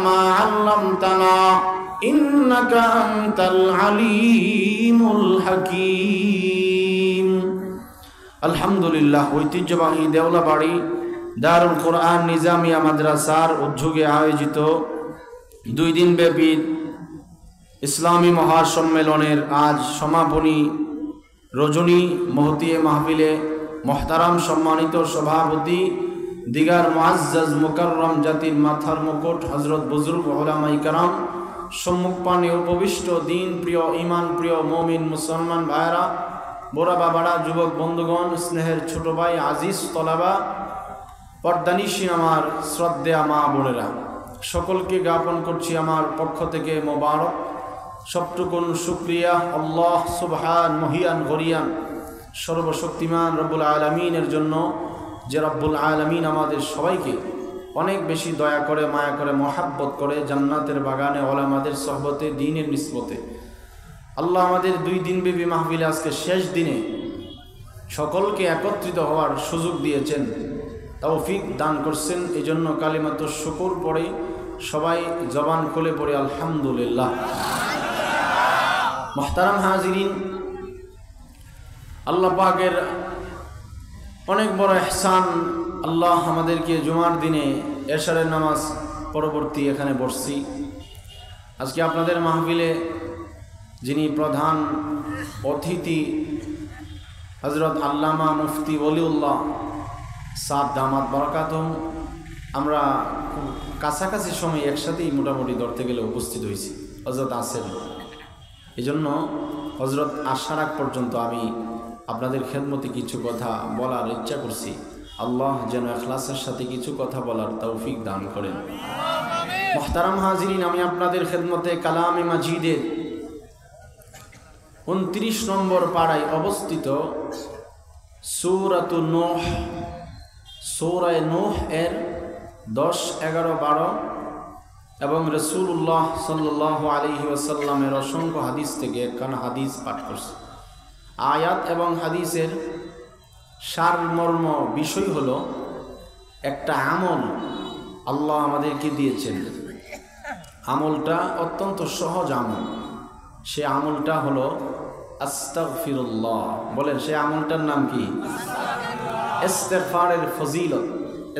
মা আল্লামতানা ইন্নাকা আনতাল আলিমুল হাকীম। আলহামদুলিল্লাহ, ঐতিহ্যবাহী দেওলাবাড়ি দারুল কোরআন নিজামিয়া মাদ্রাসার উদ্যোগে আয়োজিত 2 দিন ব্যাপী ইসলামী মহাসম্মেলনের আজ সমাপনী রজনী মহতিয়ে মাহফিলে মোহতারাম সম্মানিত সভাপতি দিগার মুআজ্জাজ মুকাররম জাতির মাথার মুকুট হযরত বুজুর্গ উলামায়ে কেরাম, সম্মুখপানে উপবিষ্ট দিন প্রিয় ঈমান প্রিয় মুমিন মুসলমান ভাইরা, বড় বাবারা, যুবক বন্ধুগণ, স্নেহের ছোট ভাই, আজিজ তলাবা, পর্দানিশী আমার শ্রদ্ধেয়া মা বোনেরা, সকলকে জ্ঞাপন করছি আমার পক্ষ থেকে মোবারক সবটুকুন শুকরিয়া আল্লাহ সুবহান মহিয়ান গরিয়ান সর্বশক্তিমান রব্বুল আলামিনের জন্য, যে রব্বুল আলামিন আমাদের সবাইকে অনেক বেশি দয়া করে, মায়া করে, মহাব্বত করে জান্নাতের বাগানে ওলামাদের সোহবতে দ্বীনের নিসবতে আল্লাহ আমাদের 2 দিনব্যাপী মাহফিলে আজকে শেষ দিনে সকলকে একত্রিত হওয়ার সুযোগ দিয়েছেন, তৌফিক দান করছেন। এই জন্য কালিমাতু শুকর পড়ে সবাই জবান খুলে পড়ে আলহামদুলিল্লাহ। মুহতারাম হাজিরিন, আল্লাহ পাকের অনেক বড় ইহসান, আল্লাহ আমাদেরকে জুমার দিনে এশারের নামাজ পরবর্তী এখানে বসছি। আজকে আপনাদের মাহফিলে যিনি প্রধান অতিথি হযরত আল্লামা মুফতি ওলিউল্লাহ সাদ দামাত বরকাতুম, আমরা কাছাকাছি সময় একসাথেই মোটামুটি ধরতে গেলে উপস্থিত হয়েছি। হযরত আসেন, এই জন্য হযরত আসার আগ পর্যন্ত আমি আপনাদের খেদমতে কিছু কথা বলার ইচ্ছা করছি। আল্লাহ যেন ইখলাসের সাথে কিছু কথা বলার তৌফিক দান করেন। মুহতারাম হাজিরিন, আমি আপনাদের খেদমতে কালামে মাজিদের 29 নম্বর পাড়ায় অবস্থিত সূরাতুন নূহ, সূরা নূহ এর 10, 11, 12 এবং রাসূলুল্লাহ সাল্লাল্লাহু আলাইহি ওয়াসাল্লামের অসংখ্য হাদিস থেকে একখানা হাদিস পাঠ করছি। আয়াত এবং হাদিসের সারমর্ম বিষয় হলো একটা আমল আল্লাহ আমাদেরকে দিয়েছেন। আমলটা অত্যন্ত সহজ আমল। সে আমলটা হলো আস্তাগফিরুল্লাহ। বলেন, সে আমলটার নাম কি? ইস্তেগফারের ফজিলত।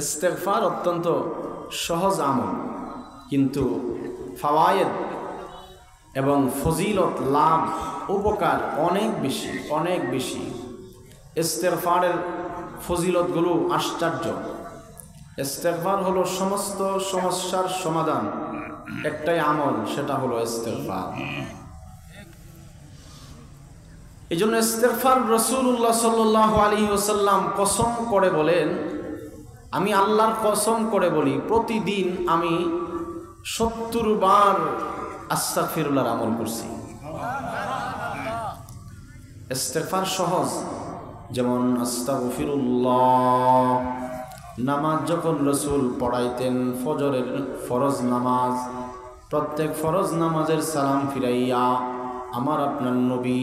ইস্তেগফার অত্যন্ত সহজ আমল, কিন্তু ফাওয়ায়েদ এবং ফজিলত, লাভ, উপকার অনেক বেশি, অনেক বেশি। ইস্তেগফারের ফজিলতগুলো আশ্চর্য। ইস্তেগফার হলো সমস্ত সমস্যার সমাধান। একটাই আমল, সেটা হলো ইস্তেগফার। এই জন্য ইস্তেগফার রাসূলুল্লাহ সাল্লাল্লাহু আলাইহি ওয়াসাল্লাম কসম করে বলেন, আমি আল্লাহর কসম করে বলি, প্রতিদিন আমি 70 বার আস্তাগফিরুল্লাহর আমল করছি। ইস্তেগফার সহজ, যেমন আস্তাগফিরুল্লাহ। নামাজ যখন রাসূল পড়াইতেন, ফজরের ফরজ নামাজ, প্রত্যেক ফরজ নামাজের সালাম ফিরাইয়া আমার আপনার নবী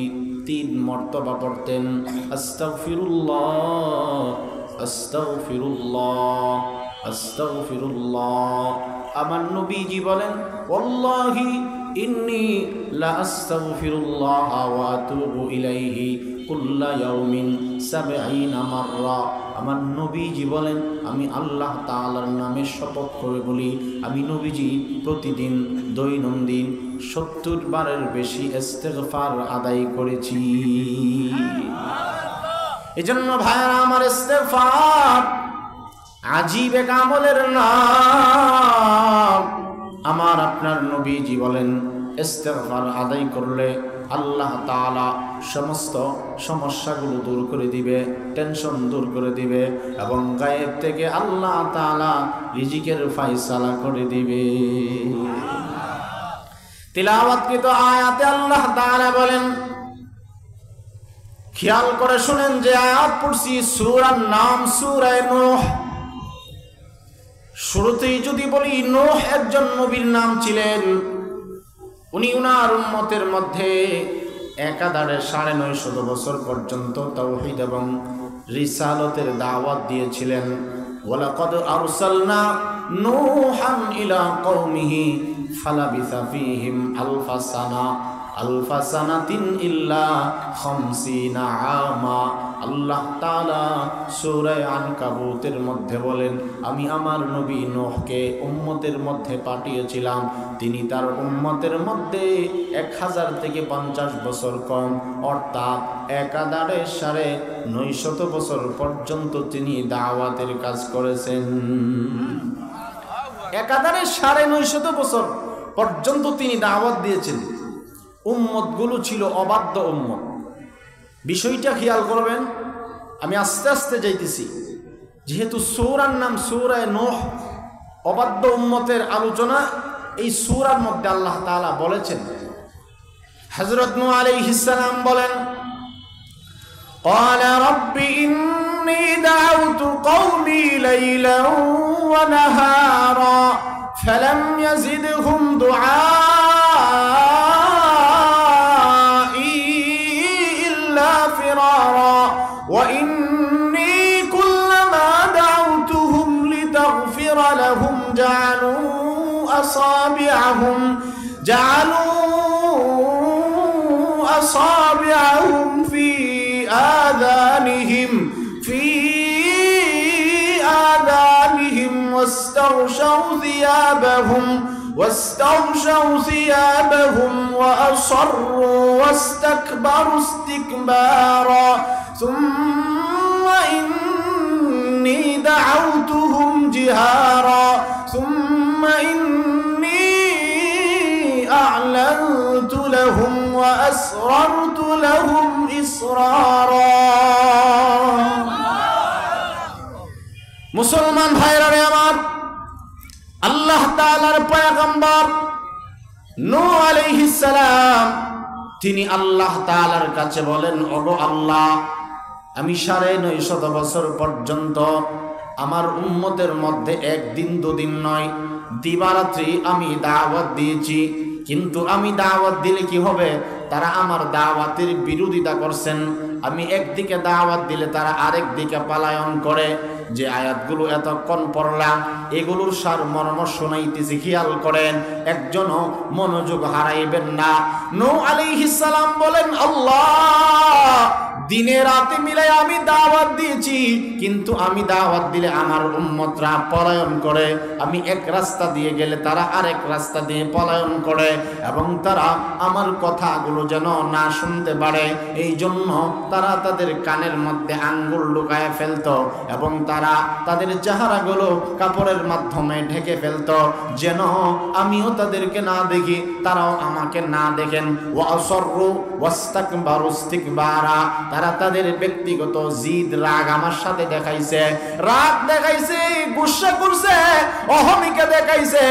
3 মর্তবা পড়তেন, আস্তাগফিরুল্লাহ, আস্তাগফিরুল্লাহ, আস্তাগফিরুল্লাহ। আমার নবীজি বলেন, ওয়াল্লাহি ইন্নী লা আস্তাগফিরুল্লাহ ওয়া আতুবু ইলাইহি কুল্লা ইয়াউমিন 70 মাররা। আমার নবীজি বলেন, আমি আল্লাহ তাআলার নামে শপথ করে বলি, আমি নবীজি প্রতিদিন দৈনন্দিন 70 বারের বেশি ইস্তেগফার আদায় করেছি। এজন্য ভাইরা আমার, ইস্তেগফার আজীব এক আমলের নাম। আমার আপনার নবীজি বলেন, ইস্তেগফার আদায় করলে আল্লাহ তাআলা সমস্ত সমস্যাগুলো দূর করে দিবে, টেনশন দূর করে দিবে, এবং গায়েব থেকে আল্লাহ তাআলা রিজিকের ফয়সালা করে দিবে। তিলাওয়াতকৃত আয়াতে আল্লাহ তাআলা বলেন, খেয়াল করে শুনেন যে আয়াত পড়ছি, সূরার নাম সূরা নূহ। শুরুতেই যদি বলি, নূহ একজন নবীর নাম ছিলেন। উনি উনার উম্মতের মধ্যে একাধারে 950 বছর পর্যন্ত তাওহীদ এবং রিসালতের দাওয়াত দিয়েছিলেন। ওয়ালাকাদ আরসালনা নূহান ইলা কওমিহি ফালাবিসা ফীহিম আলফা সানাতিন ইল্লা 50 আমা। আল্লাহ তাআলা সূরা আনকাবুতের মধ্যে বলেন, আমি আমার নবী নূহকে উম্মতের মধ্যে পাঠিয়েছিলাম, তিনি তার উম্মতের মধ্যে 1000 থেকে 50 বছর কম, অর্থাৎ একাধারে 950 বছর পর্যন্ত তিনি দাওয়াতের কাজ করেছেন। একাধারে 950 বছর পর্যন্ত তিনি দাওয়াত দিয়েছেন। উম্মতগুলো ছিল অবাধ্য উম্মত। বিষয়টা খেয়াল করবেন, আমি আস্তে আস্তে যাইতেছি, যেহেতু সূরার নাম সূরা নূহ, অবাধ্য উম্মতের আলোচনা এই সূরার মধ্যে আল্লাহ তাআলা বলেছেন। হযরত নূহ আলাইহিস সালাম বলেন, ক্বালা রাব্বি ইন্নী দাআউতু কওমি লাইলান ওয়া নাহারা ফালাম ইয়াজিদহুম দুআই ইল্লা ফিরারা ওয়া ইন্নী কুল্লামা দাআউতুহুম লিতাগফিরা লাহুম জাআলু أصابعهم في آذانهم واستغشوا ثيابهم وأصروا واستكبروا استكبارا ثم إني دعوتهم جهارا ثم إني أعلنت لهم وأسررت لهم إسرارا। মুসলমান ভাইরা রে আমার, আল্লাহ তাআলার পয়গম্বর নূহ আলাইহিস সালাম তিনি আল্লাহ তাআলার কাছে বলেন, ওগো আল্লাহ, আমি 950 বছর পর্যন্ত আমার উম্মতের মধ্যে একদিন দুদিন নয়, দিবারাত্রি আমি দাওয়াত দিয়েছি, কিন্তু আমি দাওয়াত দিলে কি হবে, তারা আমার দাওয়াতের বিরোধিতা করছেন। আমি একদিকে দাওয়াত দিলে তারা আরেক দিকে পলায়ন করে। যে আয়াতগুলো এতক্ষণ পড়লাম এগুলোর সার মর্ম শোনাইতেছি, খেয়াল করেন, একজনও মনোযোগ হারাইবেন না। নূহ আলাইহিস সালাম বলেন, আল্লাহ, দিনে রাতে মিলাই আমি দাওয়াত দিয়েছি, কিন্তু আমি দাওয়াত দিলে আমার উম্মতরা পলায়ন করে। আমি এক রাস্তা দিয়ে গেলে তারা আরেক রাস্তা দিয়ে পলায়ন করে, এবং তারা আমার কথাগুলো যেন না শুনতে পারে, এই জন্য তারা তাদের কানের মধ্যে আঙ্গুল ঢুকায় ফেলতো, এবং তারা তাদের চেহারাগুলো কাপড়ের মাধ্যমে ঢেকে ফেলতো, যেন আমিও তাদেরকে না দেখি, তারাও আমাকে না দেখেন। ওয়াসররু ওয়াস্তাকবারু ইস্তিকবারা, তারা তাদের ব্যক্তিগত জিদ রাগ আমার সাথে দেখাইছে, রাগ দেখাইছে, গুসা করছে, অহমিকা দেখাইছে,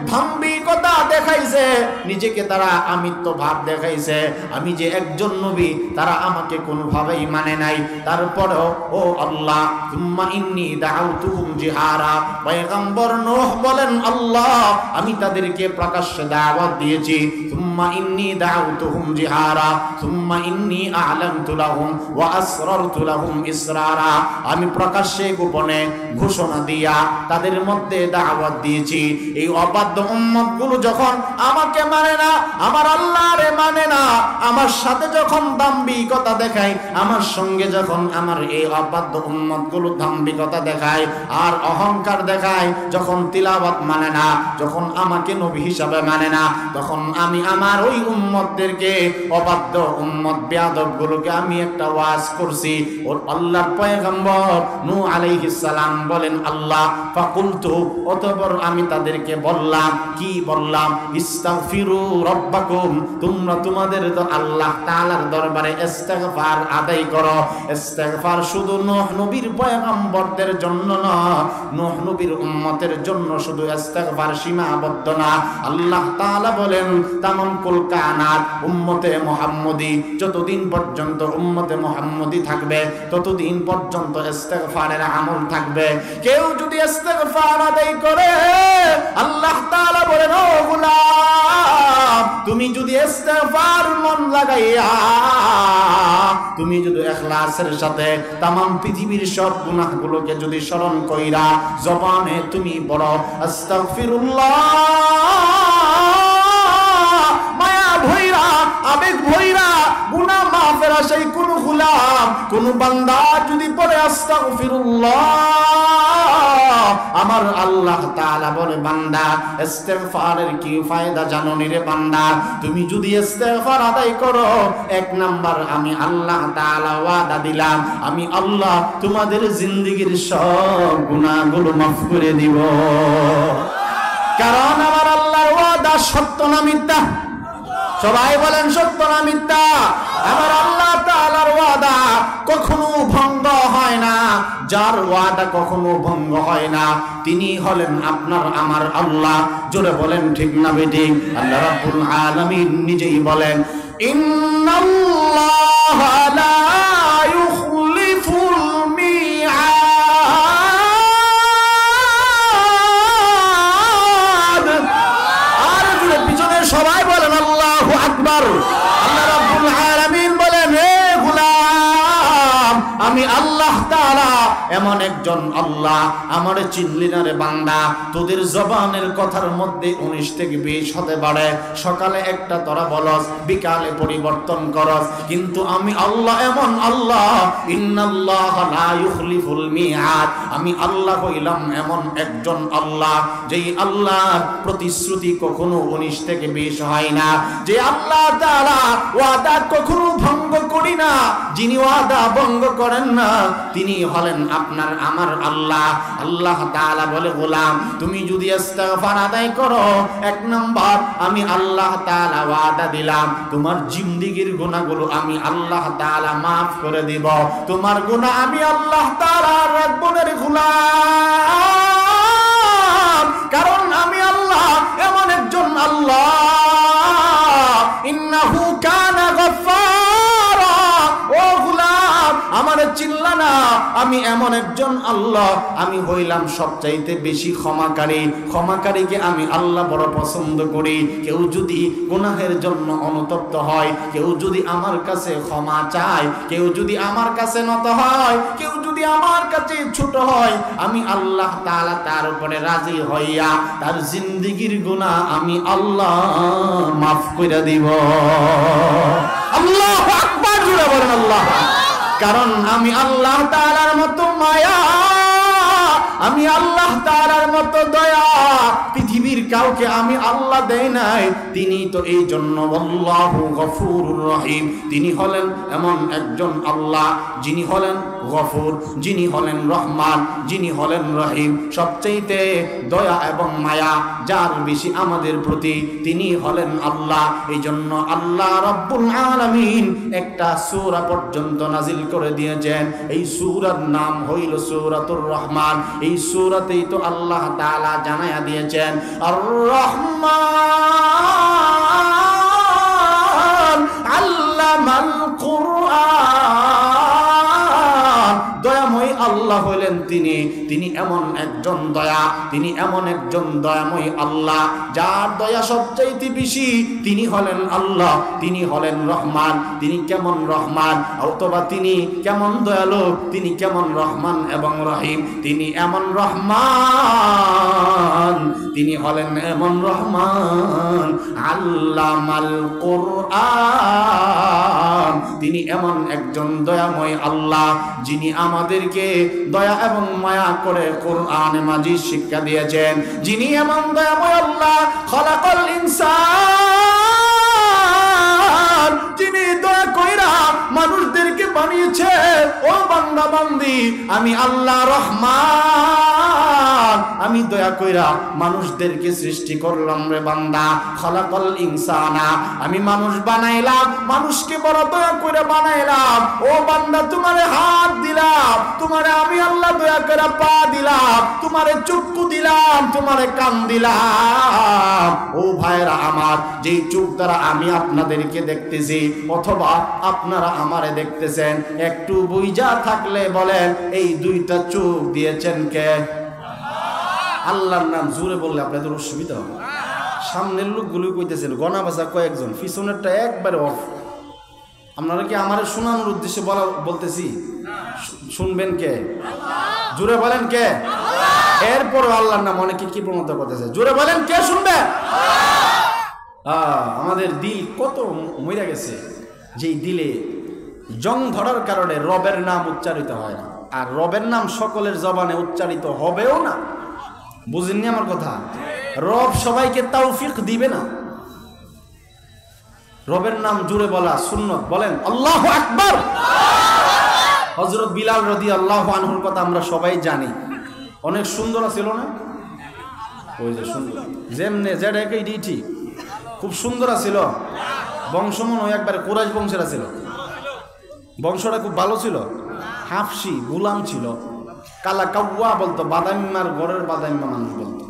ধাম্বিকতা দেখাইছে, নিজেকে তারা আমিত্ব ভাব দেখাইছে। আমি যে একজন নবী তারা আমাকে কোনোভাবেই মানে নাই। তারপরেও ও আল্লাহ, তুম্মা ইন্নী দাআউতুহুম জিহারা, পয়গম্বর নূহ বলেন, আল্লাহ, আমি তাদেরকে প্রকাশ্যে দাওয়াত দিয়েছি। তুম্মা ইন্নী দাআউতুহুম জিহারা তুম্মা ইন্নী আ'লানতু লাহুম ওয়া আসরারতু লাহুম ইসরারা, আমি প্রকাশ্যে গোপনে ঘোষণা দিয়া তাদের মধ্যে দাওয়াত দিয়েছি। এই অবাধ্য উম্মতগুলো যখন আমাকে মানে না, আমার আল্লাহরে মানে না, আমার সাথে যখন দাম্ভিকতা দেখায়, আমার সঙ্গে যখন আমার এই অবাধ্য উম্মতগুলো দাম্ভিকতা দেখায় আর অহংকার দেখায়, যখন তিলাওয়াত মানে না, যখন আমাকে নবী হিসাবে মানে না, তখন আমি আমার ওই উম্মতদেরকে, অবাধ্য উম্মত বেয়াদবগুলোকে আমি একটা ওয়াজ করছি। ওর আল্লাহর পয়গম্বর নূহ আলাইহিস সালাম বলেন, আল্লাহ, ফাকুলতু, অতঃপর আমি তাদেরকে বললাম, কি বললাম, ইস্তাগফিরু রাব্বাকুম, তোমরা তোমাদের আল্লাহ তাআলার দরবারে ইস্তিগফার আদায় করো। ইস্তিগফার শুধু নূহ নবীর পয়গম্বরদের জন্য না, নূহ নবীর উম্মতের জন্য শুধু ইস্তিগফার সীমাবদ্ধ না। আল্লাহ তাআলা বলেন, তামাম কুল কায়নাত উম্মতে মুহাম্মদী, যতদিন পর্যন্ত উম্মতে মুহাম্মদী থাকবে ততদিন পর্যন্ত ইস্তিগফারের আমল থাকবে। কেউ যদি ইস্তিগফার আদায় করে, আল্লাহ তাআলা বলেন, ও গোলাম, তুমি তুমি যদি ইস্তেগফার মন লাগাইয়া তুমি যদি ইখলাসের সাথে तमाम পৃথিবীর সব গুনাহগুলোকে যদি স্মরণ কইরা জবানে তুমি বড় আস্তাগফিরুল্লাহ মায়া ভইরা আবেগ ভইরা গুনাহ মাফের আশায় কোন গোলাম কোন বান্দা যদি পড়ে আস্তাগফিরুল্লাহ আমার আল্লাহ তাআলা বলে বান্দা ইস্তেগফারের কি ফায়দা জানো নি রে বান্দা তুমি যদি ইস্তেগফার আদায় করো এক নাম্বার আমি আল্লাহ তাআলা ওয়াদা দিলাম আমি আল্লাহ তোমাদের জিন্দেগীর সব গুনাহগুলো মাফ করে দিব কারণ আমার আল্লাহর ওয়াদা সত্য না মিথ্যা সবাই বলেন সত্য না মিথ্যা আমার আল্লাহ তাআলার ওয়াদা কখনো ভঙ্গ হয় না যার ওয়াদা কখনো ভঙ্গ হয় না তিনি হলেন আপনার আমার আল্লাহ জোরে বলেন ঠিক না বেঠিক আল্লাহ রাব্বুল আলামিন নিজেই বলেন ইন্নাল্লাহা লা ইউখলিফুল মিআদ আর জোরে পিছনে সবাই বলেন আল্লাহু আকবার আল্লাহ রাব্বুল আলামিন বলেন হে গোলাম আমি আল্লাহ তাআলা এমন একজন আল্লাহ আমার চিনলি না রে বান্দা তোদের জবানের কথার মধ্যে 19 থেকে 20 হতে পারে সকালে একটা তোরা বলস বিকালে পরিবর্তন করস কিন্তু আমি আল্লাহ এমন আল্লাহ ইন্নাল্লাহা লা ইউখলিফুল মিআদ আমি আল্লাহ হইলাম এমন একজন আল্লাহ যেই আল্লাহর প্রতিশ্রুতি কখনো 19 থেকে 20 হয় না যে আল্লাহ তাআলা ওয়াদা কখনো ভঙ্গ করি না যিনি ওয়াদা ভঙ্গ করেন না তিনি হলেন আপনার আমার আল্লাহ আল্লাহ তাআলা বলে গোলাম তুমি যদি ইস্তেগফার আদায় করো এক নাম্বার আমি আল্লাহ তাআলা ওয়াদা দিলাম তোমার জিন্দেগীর গুনাহগুলো আমি আল্লাহ তাআলা maaf করে দিব তোমার গুনাহ আমি আল্লাহ তাআলা রাখবো না রে গোলাম কারণ আমি আল্লাহ এমন একজন আল্লাহ ইন্নাহু কানা গফফারা ও গোলাম আমার চিল্লা না আমি এমন একজন আল্লাহ আমি হইলাম সবচাইতে বেশি ক্ষমাকারীকে আমি আল্লাহ বড় পছন্দ করি কেউ যদি গুনাহের জন্য অনুতপ্ত হয় কেউ যদি আমার কাছে ক্ষমা চায় কেউ যদি আমার কাছে নত হয় কেউ যদি আমার কাছে ছোট হয় আমি আল্লাহ তাআলা তার উপরে রাজি হইয়া তার জিন্দেগীর গুনাহ আমি আল্লাহ maaf করে দিব আল্লাহু আকবার জোরে বলেন আল্লাহ কারণ আমি আল্লাহ তাআলার মতো মায়া আমি আল্লাহ তাআলার মতো দয়া পৃথিবীর কাউকে আমি আল্লাহ দেই নাই তিনি তো এই জন্য আল্লাহু গফুরুর রহিম তিনি হলেন এমন একজন আল্লাহ যিনি হলেন গফুর যিনি হলেন রহমান যিনি হলেন রহিম সবচেয়ে দয়া এবং মায়া যার বেশি আমাদের প্রতি তিনি হলেন আল্লাহ এই জন্য আল্লাহ রাব্বুল আলামিন একটা সূরা পর্যন্ত নাজিল করে দিয়েছেন এই সূরার নাম হইল সূরাতুর রহমান এই সূরাতেই তো আল্লাহ তাআলা জানায়া দিয়েছেন আর রহমান আল্লামাল কুরআন দয়াময় আল্লাহ হলেন তিনি এমন একজন দয়া তিনি এমন একজন দয়াময় আল্লাহ যার দয়া সবচাইতে বেশি তিনি হলেন আল্লাহ তিনি হলেন রহমান তিনি কেমন রহমান অথবা তিনি কেমন দয়ালু তিনি কেমন রহমান এবং রহিম তিনি এমন রহমান তিনি হলেন এমন রহমান আল্লামাল কুরআন তিনি এমন একজন দয়াময় আল্লাহ যিনি আমাদেরকে দয়া এবং মায়া করে কোরআন মাজিদ শিক্ষা দিয়েছেন যিনি এমন দয়াময় আল্লাহ খলাকাল ইনসান যিনি দয়া কইরা মানুষদেরকে বানিয়েছে ও বান্দা বান্দি আমি আল্লাহ রহমান আমি দয়া কইরা মানুষদেরকে সৃষ্টি করলাম রে বান্দা খলাকাল ইনসানা আমি মানুষ বানাইলাম মানুষকে বড় দয়া কইরা বানাইলাম ও বান্দা তোমারে হাত দিলাম তোমারে আমি আল্লাহ দয়া কইরা পা দিলাম তোমারে চক্ষু দিলাম তোমারে কান দিলাম ও ভাইরা আমার যেই চোখ দ্বারা আমি আপনাদেরকে দেখতেছি অথবা আপনারা আমারে দেখতেছেন একটু বুইজা থাকলে বলেন এই দুইটা চোখ দিয়েছেন কে আল্লাহর নাম জোরে বললে আপনাদের অসুবিধা হবে সামনের লোকগুলো কইতেছেন গনা বাজা কয়েকজন, পিছনেরটা একবারে অফ। আপনারা কি আমার শোনানোর উদ্দেশ্যে বলতেছি? শুনবেন কে? জোরে বলেন কে? এরপর আল্লাহর নাম অনেকে কি প্রণত করতেছে, জোরে বলেন কে শুনবে? আমাদের দিল কত মইরা গেছে, যেই দিলে জং ধরার কারণে রবের নাম উচ্চারিত হয় না। আর রবের নাম সকলের জবানে উচ্চারিত হবেও না। বুঝেননি আমার কথা? রব সবাইকে তৌফিক দিবে না। রবের নাম জুড়ে বলা সুন্নত। বলেন আল্লাহু আকবার। হযরত বিলাল রাদিয়াল্লাহু আনহুর কথা আমরা সবাই জানি, অনেক সুন্দর ছিল না? ওই যে সুন্দর যেমনে যেটাকেই দিয়েছি, খুব সুন্দর ছিল। বংশমন ওই একবারে কুরাইশ বংশের ছিল, বংশটা খুব ভালো ছিল। হাফসি গোলাম ছিল, কালা কাউয়া বলতো, বাদামিমার ঘরের বাদামিমা মানুষ বলতো।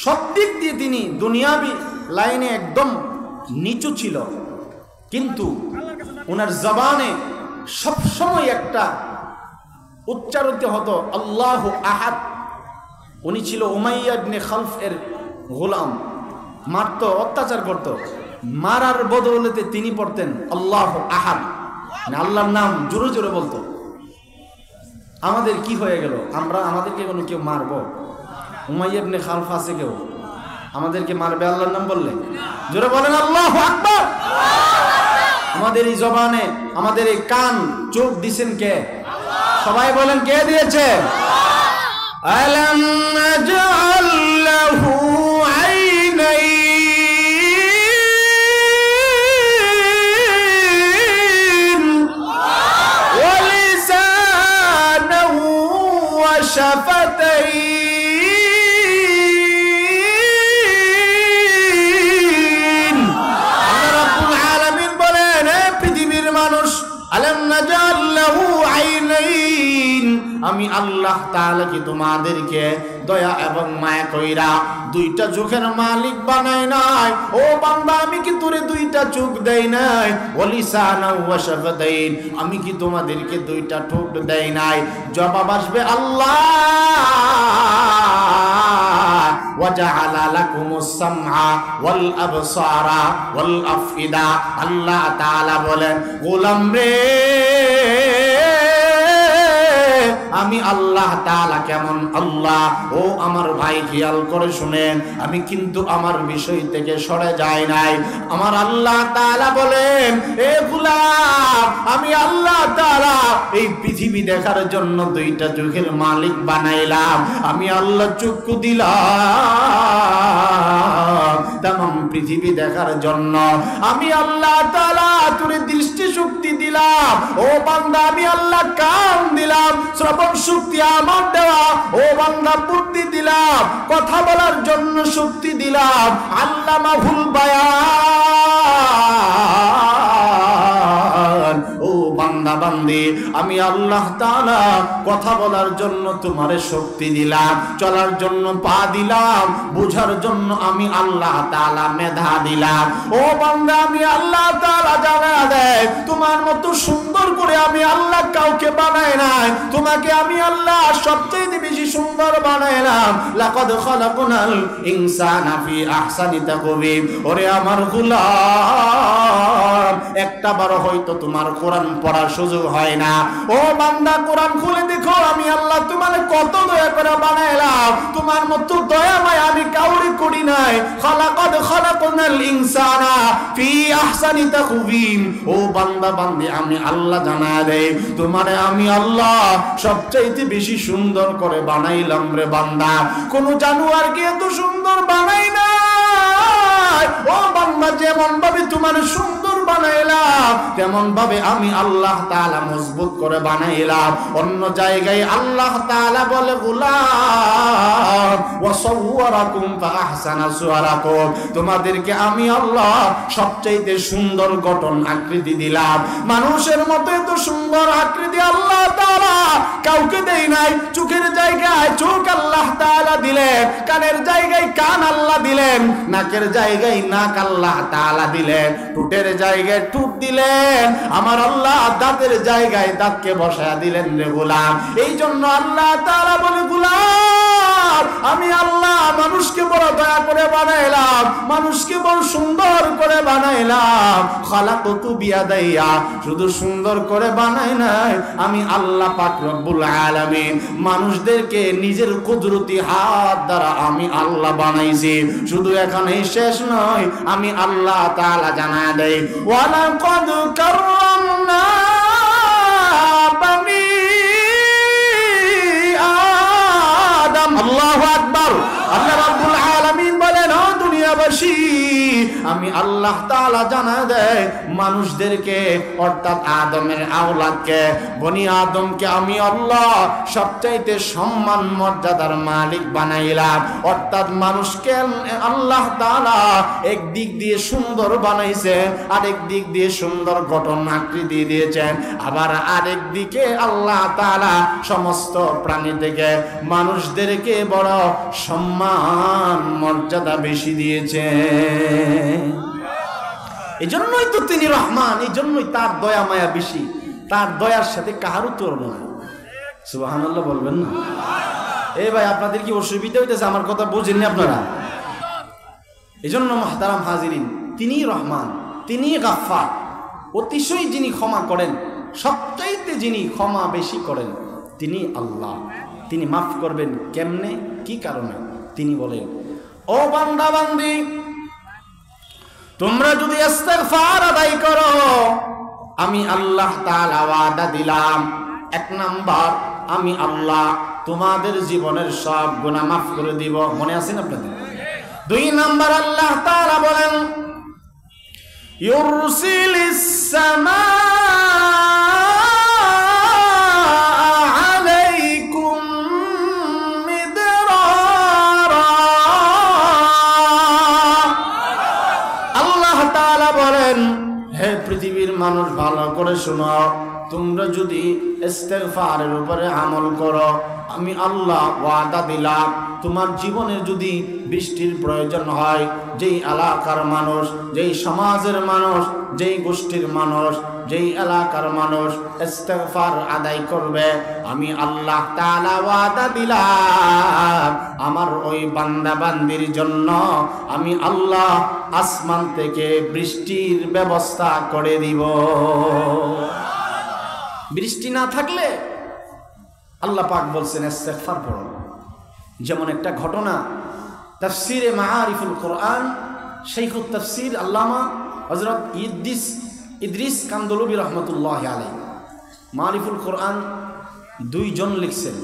সব দিক দিয়ে তিনি দুনিয়াবি লাইনে একদম নিচু ছিল, কিন্তু ওনার জবানে সবসময় একটা উচ্চারিত হতো আল্লাহু আহাদ। উনি ছিল উমাইয়া ইবনে খালফ এর গোলাম, মারত, অত্যাচার করত, মারার বদৌলতে তিনি পড়তেন আল্লাহু আহাদ, আল্লাহর নাম জোরে জোরে বলতো। আমাদের কি হয়ে গেল? আমাদেরকে কোনো কেউ মারবো? উমাইয়া ইবনে খালফ আছে কেউ আমাদেরকে মারবে আল্লাহর নাম বললে? জোরে বলেন আল্লাহু আকবার। আমাদের এই জবানে, আমাদের এই কান চোখ দিছেন কে? সবাই বলেন কে দিয়েছে? আলাম নাজআল লাহু আইনাইন ওয়া লিসানাহু ওয়া শাফাতাইন। আমি আল্লাহ তাআলা কি তোমাদেরকে দয়া এবং মায়া কইরা দুইটা চোখের মালিক বানাই নাই? ও বান্দা, আমি কি তোরে দুইটা চোখ দেই নাই? ওয়ালিসানা ওয়া শাফাতাইন, আমি কি তোমাদেরকে দুইটা ঠোঁট দেই নাই? জবাব আসবে আল্লাহ ওয়াজআলা লাকুমুস সামআ ওয়াল আবসারা ওয়াল আফইদা। আল্লাহ তাআলা বলেন, গোলাম রে, আমি আল্লাহ তাআলা কেমন আল্লাহ? ও আমার ভাই, খেয়াল করে শুনেন, আমি কিন্তু আমার বিষয় থেকে সরে যাই নাই। আমার আল্লাহ তাআলা বলেন, এ গোলাম, আমি আল্লাহ তাআলা এই পৃথিবী দেখার জন্য দুইটা চোখের মালিক বানাইলাম। আমি আল্লাহ চক্ষু দিলাম তামাম পৃথিবী দেখার জন্য। আমি আল্লাহ তাআলা তোরে দৃষ্টি শক্তি দিলাম। ও বান্দা, আমি আল্লাহ কান দিলাম, শ্রবণ শক্তি আমার দেওয়া। ও বান্দা, বুদ্ধি দিলাম, কথা বলার জন্য শক্তি দিলাম। আল্লামাহুল বায়ান। ও বান্দা বান্দি, আমি আল্লাহ তাআলা কথা বলার জন্য তোমারে শক্তি দিলাম, চলার জন্য পা দিলাম, বুঝার জন্য আমি আল্লাহ তাআলা মেধা দিলাম। ও বান্দা, আমি আল্লাহ তাআলা জানা দেয়, তোমার মতো সুন্দর করে আমি আল্লাহ কাউকে বানাই নাই। তোমাকে আমি আল্লাহ সবচেয়ে বেশি সুন্দর বানাইলাম। লাকাদ খালাকনাল ইনসানা ফি আহসানি তাকওয়িম। ওরে আমার গোলাম, একটা বার হয়তো তোমার কোরআন পড়ার সুযোগ হয় না। ও বান্দা, কোরআন খুলে দেখো, আমি আল্লাহ তোমারে কত দয়া করে বানাইলাম। তোমার মতো দয়া মায়া আমি কাউরে করি নাই। খালাকাদ খালাকনাল ইনসানা ফি আহসানি তাকওয়িম। ও বান্দা বান্দি, আমি আল্লাহ জানা দেই, তোমারে আমি আল্লাহ সবচাইতে বেশি সুন্দর করে বানাইলাম রে বান্দা। কোন জানোয়ারকে এত সুন্দর বানাই নাই। ও বান্দা, যেমন ভাবে তোমার সুন্দর বানাইলাম, তেমন ভাবে আমি আল্লাহ তাআলা মজবুত করে বানাইলাম। অন্য জায়গায় আল্লাহ তাআলা বলে, গোলাম ওয়া সাওয়ারাকুম ফা আহসানা সুওয়ারাকুম, তোমাদেরকে আমি আল্লাহ সবচাইতে সুন্দর গঠন আকৃতি দিলাম। মানুষের মতো এত সুন্দর আকৃতি আল্লাহ তাআলা কাউকে দেই নাই। চোখের জায়গায় চোখ আল্লাহ তাআলা দিলেন, কানের জায়গায় কান আল্লাহ দিলেন, নাকের জায়গায় নাক আল্লাহ তাআলা দিলেন, ঠোঁটের জায়গায় ঠোঁট দিলেন। আমার আল্লাহ দাঁতের জায়গায় দাঁতকে বসায়া দিলেন রে গোলাম। এই জন্য আল্লাহ তাআলা বলে, গোলাম আমি আল্লাহ মানুষকে বড় দয়া করে বানাইলাম, মানুষকে বড় সুন্দর করে বানাইলাম। খালাকতু বিয়াদাইয়া, শুধু সুন্দর করে বানাই নাই, আমি আল্লাহ পাক রব্বুল আলামিন মানুষদেরকে নিজের কুদরতি হাত দ্বারা আমি আল্লাহ বানাইছি। শুধু এখানেই শেষ নয়, আমি আল্লাহ তাআলা জানায় দেই, ওয়ালাকাদ কাররামনা বানি আদম। আল্লাহু আকবার। আল্লাহ রাব্বুল আলামিন বলেন, ও দুনিয়াবাসী, আমি আল্লাহ তাআলা জানায় দেয় মানুষদেরকে, অর্থাৎ আদমের আওলাদকে, বনি আদমকে আমি আল্লাহ সবচাইতে সম্মান মর্যাদার মালিক বানাইলাম। অর্থাৎ মানুষকে আল্লাহ তাআলা এক দিক দিয়ে সুন্দর বানাইছে, আরেক দিক দিয়ে সুন্দর গঠন আকৃতি দিয়েছেন, আবার আরেক দিকে আল্লাহ তাআলা সমস্ত প্রাণী থেকে মানুষদেরকে বড় সম্মান মর্যাদা বেশি দিয়েছেন। এই জন্যই তো তিনি রহমান, এই জন্যই তার দয়া মায়া বেশি, তার দয়ার সাথে কাহারও তুলনা নাই। সুবহানাল্লাহ বলবেন না? এই ভাই, আপনাদের কি অসুবিধা হইতেছে? আমার কথা বুঝেননি আপনারা? এই জন্য মুহতারাম হাজিরিন, তিনি রহমান, তিনি গাফফার, অতিশয় যিনি ক্ষমা করেন, সবচাইতে যিনি ক্ষমা বেশি করেন তিনি আল্লাহ। তিনি মাফ করবেন কেমনে, কি কারণে? তিনি বলেন, ও বান্দা বান্দি, তোমরা যদি ইস্তিগফার আদায় করো, আমি আল্লাহ তাআলা ওয়াদা দিলাম, এক নাম্বার, আমি আল্লাহ তোমাদের জীবনের সব গুনাহ মাফ করে দিব। মনে আছে না আপনাদের? দুই নাম্বার, আল্লাহ তাআলা বলেন, ইউরসিলিস সামা পৃথিবীর মানুষ ভালো করে শোনো, তোমরা যদি ইস্তিগফারের উপরে আমল করো, আমি আল্লাহ ওয়াদা দিলাম, তোমার জীবনে যদি বৃষ্টির প্রয়োজন হয়, যেই এলাকার মানুষ, যেই সমাজের মানুষ, যেই গোষ্ঠীর মানুষ, যেই এলাকার মানুষ ইস্তিগফার আদায় করবে, আমি আল্লাহ তাআলা ওয়াদা দিলাম, আমার ওই বান্দা বান্দির জন্য আমি আল্লাহ আসমান থেকে বৃষ্টির ব্যবস্থা করে দিব। বৃষ্টি না থাকলে আল্লাহ পাক বলছেন ইস্তিগফার করো। যেমন একটা ঘটনা, তাফসিরে মাআরিফুল কোরআন, শাইখুত তাফসির আল্লামা হযরত ইদ্রিস কান্দলবী রহমতুল্লাহ আলাইহি মাআরিফুল কোরআন দুইজন লিখছেন,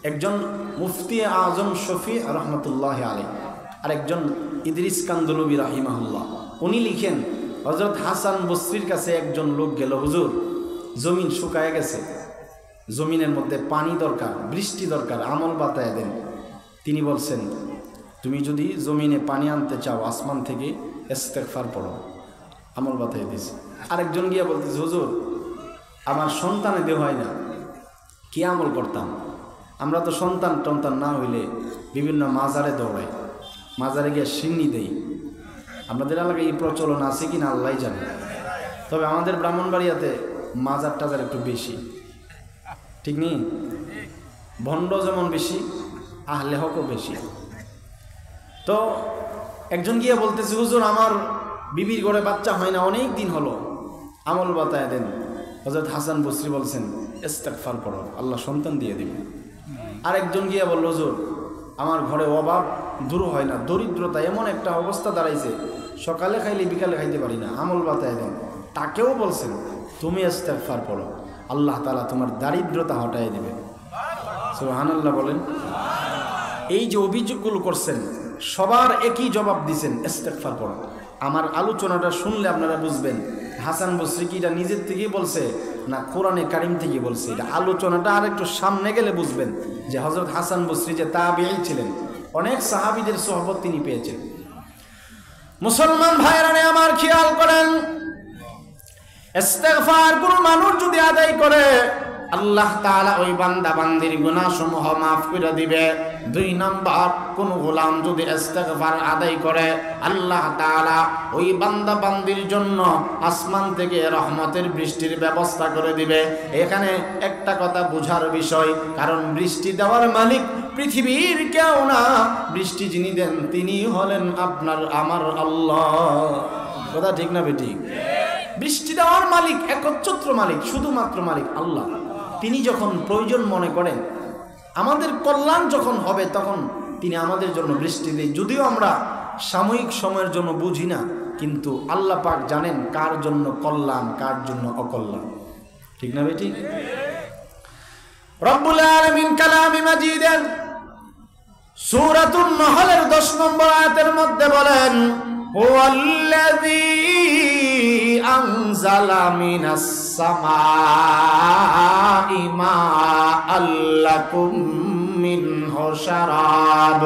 একজন মুফতি আজম শফি রহমতুল্লাহ আলাইহি, আর একজন ইদ্রিস কান্দলবী রাহিমাহুল্লাহ। উনি লিখেন, হযরত হাসান বসরির কাছে একজন লোক গেল, হুজুর জমিন শুকায় গেছে, জমিনের মধ্যে পানি দরকার, বৃষ্টি দরকার, আমল বাতায় দেন। তিনি বলছেন, তুমি যদি জমিনে পানি আনতে চাও, আসমান থেকে ইস্তিগফার পড়ো, আমল বাতায় দিছে। আরেকজন গিয়া বলতেছে, হুজুর আমার সন্তানে দেহ হয় না, কি আমল করতাম? আমরা তো সন্তান টন্তান না হইলে বিভিন্ন মাজারে দৌড়াই, মাজারে গিয়ে সিন্নি দেই। আমাদের এলাকায় এই প্রচলন আছে কি না আল্লাহ জানে, তবে আমাদের ব্রাহ্মণবাড়িয়াতে মাজার টাজার একটু বেশি, ঠিক নেই? ভণ্ড যেমন বেশি, আহলে হকও বেশি। তো একজন গিয়ে বলতেছে, হুজুর আমার বিবির ঘরে বাচ্চা হয় না, অনেক দিন হলো, আমল বাতায় দেন। হযরত হাসান বসরি বলছেন, ইস্তিগফার করো, আল্লাহ সন্তান দিয়ে দিবে। আরেকজন গিয়ে বলল, হুজুর আমার ঘরে অভাব দূর হয় না, দরিদ্রতা এমন একটা অবস্থা দাঁড়াইছে, সকালে খাইলে বিকালে খাইতে পারি না, আমল বাতায় দেন। তাকেও বলছেন, তুমি ইস্তিগফার পড়ো, আল্লাহ তাআলা তোমার দারিদ্রতা হটাই দিবে। সুবহানাল্লাহ বলেন। এই যে অভিযোগগুলো করছেন, সবার একই জবাব দিছেন, ইস্তিগফার পড়ো। আমার আলোচনাটা শুনলে আপনারা বুঝবেন হাসান বসরি কি এটা নিজের থেকেই বলছে না কোরআনে কারিম থেকে বলছে। এটা আলোচনাটা আর একটু সামনে গেলে বুঝবেন যে হযরত হাসান বসরি যে তাবেঈ ছিলেন, অনেক সাহাবীদের সোহবত তিনি পেয়েছেন। মুসলমান ভাইরা আমার খেয়াল করেন, ইস্তিগফার কোন মানুষ যদি আদায় করে, আল্লাহ তাআলা ওই বান্দা বান্দির গুনাহ সমূহ মাফ করে দিবে। দুই নাম্বার, কোন গোলাম যদি ইস্তিগফার আদায় করে, আল্লাহ তাআলা ওই বান্দা বান্দির জন্য আসমান থেকে রহমতের বৃষ্টির ব্যবস্থা করে দিবে। এখানে একটা কথা বোঝার বিষয়, কারণ বৃষ্টি দেওয়ার মালিক পৃথিবীর কেউ না, বৃষ্টি যিনি দেন তিনি হলেন আপনার আমার আল্লাহ। কথা ঠিক না বেঠিক? বৃষ্টি দেওয়ার মালিক, একচ্ছত্র মালিক, শুধুমাত্র মালিক আল্লাহ। তিনি যখন প্রয়োজন মনে করেন, আমাদের কল্যাণ যখন হবে, তখন তিনি আমাদের জন্য বৃষ্টি দেন। যদিও আমরা সাময়িক সময়ের জন্য বুঝি না, কিন্তু আল্লাহ পাক জানেন কার জন্য কল্যাণ, কার জন্য অকল্যাণ। ঠিক না বেঠিক? রব্বুল আলামিন কালামে মাজিদের সূরাতুন নহলের 10 নম্বর আয়াতের মধ্যে বলেন, হুয়াল্লাযী আনজালা মিনাস সামাই মাআল লাকুম মিনহু শারাব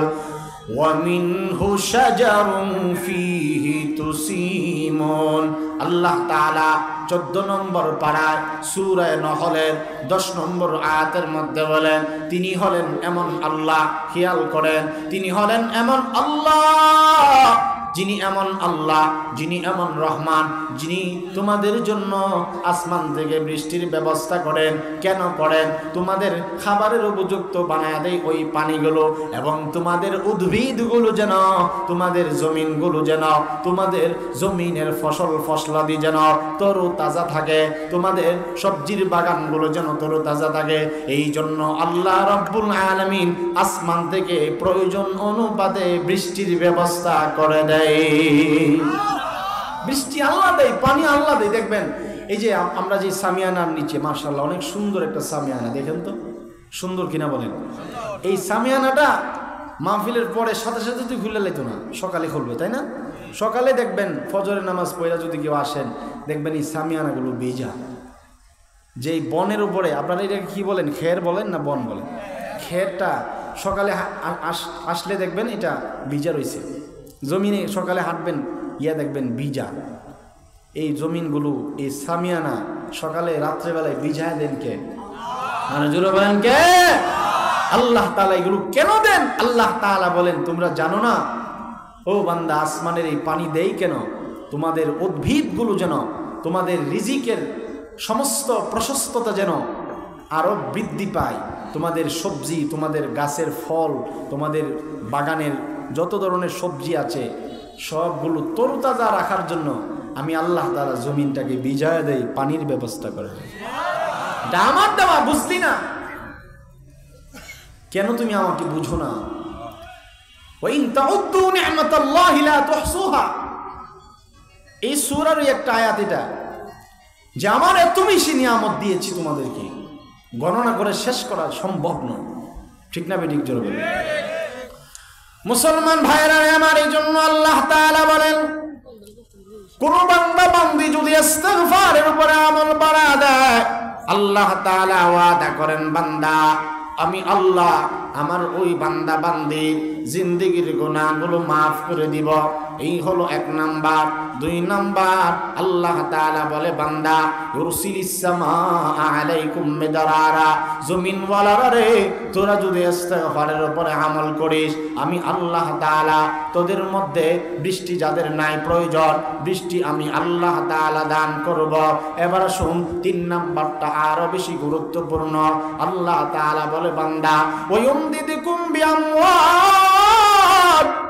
ওয়া মিনহু শাজারুন ফীহি তুসিমুন। আল্লাহ তাআলা 14 নম্বর পারায় সূরা নহলের 10 নম্বর আয়াতের মধ্যে বলেন, তিনি হলেন এমন আল্লাহ, খেয়াল করেন, তিনি হলেন এমন আল্লাহ, যিনি এমন আল্লাহ, যিনি এমন রহমান, যিনি তোমাদের জন্য আসমান থেকে বৃষ্টির ব্যবস্থা করেন। কেন করেন? তোমাদের খাবারের উপযুক্ত বানায় দেয় ওই পানিগুলো, এবং তোমাদের উদ্ভিদগুলো যেন, তোমাদের জমিনগুলো যেন, তোমাদের জমিনের ফসলাদি যেন তরু তাজা থাকে, তোমাদের সবজির বাগানগুলো যেন তরু তাজা থাকে। এই জন্য আল্লাহ রাব্বুল আলামিন আসমান থেকে প্রয়োজন অনুপাতে বৃষ্টির ব্যবস্থা করে দেয়। বৃষ্টি আল্লাহ দেয়, পানি আল্লাহ দেয়। দেখবেন এই যে আমরা যে সামিয়ানার নিচে, মাশাআল্লাহ অনেক সুন্দর একটা সামিয়ানা, দেখেন তো সুন্দর কিনা বলেন। এই সামিয়ানাটা মাহফিলের পরে সাথে সাথে তুই খুলে লাইতো না, সকালে খুলবে, তাই না? সকালে দেখবেন ফজরের নামাজ পড়া যদি কেউ আসেন, দেখবেন এই সামিয়ানাগুলো ভিজা। যেই বনের উপরে, আপনারা এটা কি বলেন, খের বলেন না বন বলেন? খেরটা সকালে আসলে দেখবেন এটা ভিজা রয়েছে। জমিনে সকালে হাঁটবেন, দেখবেন ভিজা। এই জমিনগুলো, এই সামিয়ানা সকালে রাত্রেবেলায় ভিজায় দেন কে? জোরে বলেন কে? আল্লাহ তাআলা। এগুলো কেন দেন? আল্লাহ তাআলা বলেন, তোমরা জানো না ও বান্দা, আসমানের এই পানি দেই কেন? তোমাদের উদ্ভিদগুলো যেন, তোমাদের রিজিকের সমস্ত প্রশস্ততা যেন আরো বৃদ্ধি পায়, তোমাদের সবজি, তোমাদের গাছের ফল, তোমাদের বাগানের যত ধরনের সবজি আছে সবগুলো তরতাজা রাখার জন্য আমি আল্লাহ তাআলা জমিনটাকে ভিজায় দেই, পানির ব্যবস্থা করে দেই। এটা আমার দেওয়া, বুঝলি না? কেন তুমি আমাকে বুঝো না? ওয়া ইন তাউদ্দু নি'মাতাল্লাহি লা তুহসুহা। এই সূরার একটা আয়াত এটা, যে আমার এত বেশি নিয়ামত দিয়েছি তোমাদেরকে, গণনা করে শেষ করা সম্ভব নয়। ঠিক না বেঠিক? জোরে বলেন। মুসলমান ভাইরা আমার, এই জন্য আল্লাহ তাআলা বলেন, কোন বান্দা বান্দি যদি ইস্তিগফারের উপরে আমল বাড়া দেয়, আল্লাহ তাআলা ওয়াদা করেন, বান্দা আমি আল্লাহ আমার ওই বান্দা বান্দির জিন্দেগির গুনাহগুলো মাফ করে দিব। এই হলো 1 নাম্বার। 2 নাম্বার, আল্লাহ তাআলা বলে, বান্দা ইউরসিলিস সামাআ আলাইকুম মিদরারা, জমিন ওয়ালারা রে, তোরা যদি ইস্তিগফারের উপরে আমল করিস, আমি আল্লাহ তাআলা তোদের মধ্যে বৃষ্টি যাদের নাই প্রয়োজন, বৃষ্টি আমি আল্লাহ তাআলা দান করব। এবার শুন, 3 নাম্বারটা আরো বেশি গুরুত্বপূর্ণ। আল্লাহ তাআলা বলে, বান্দা ওয়ায়ুমদিদুকুম বিআমওয়াল,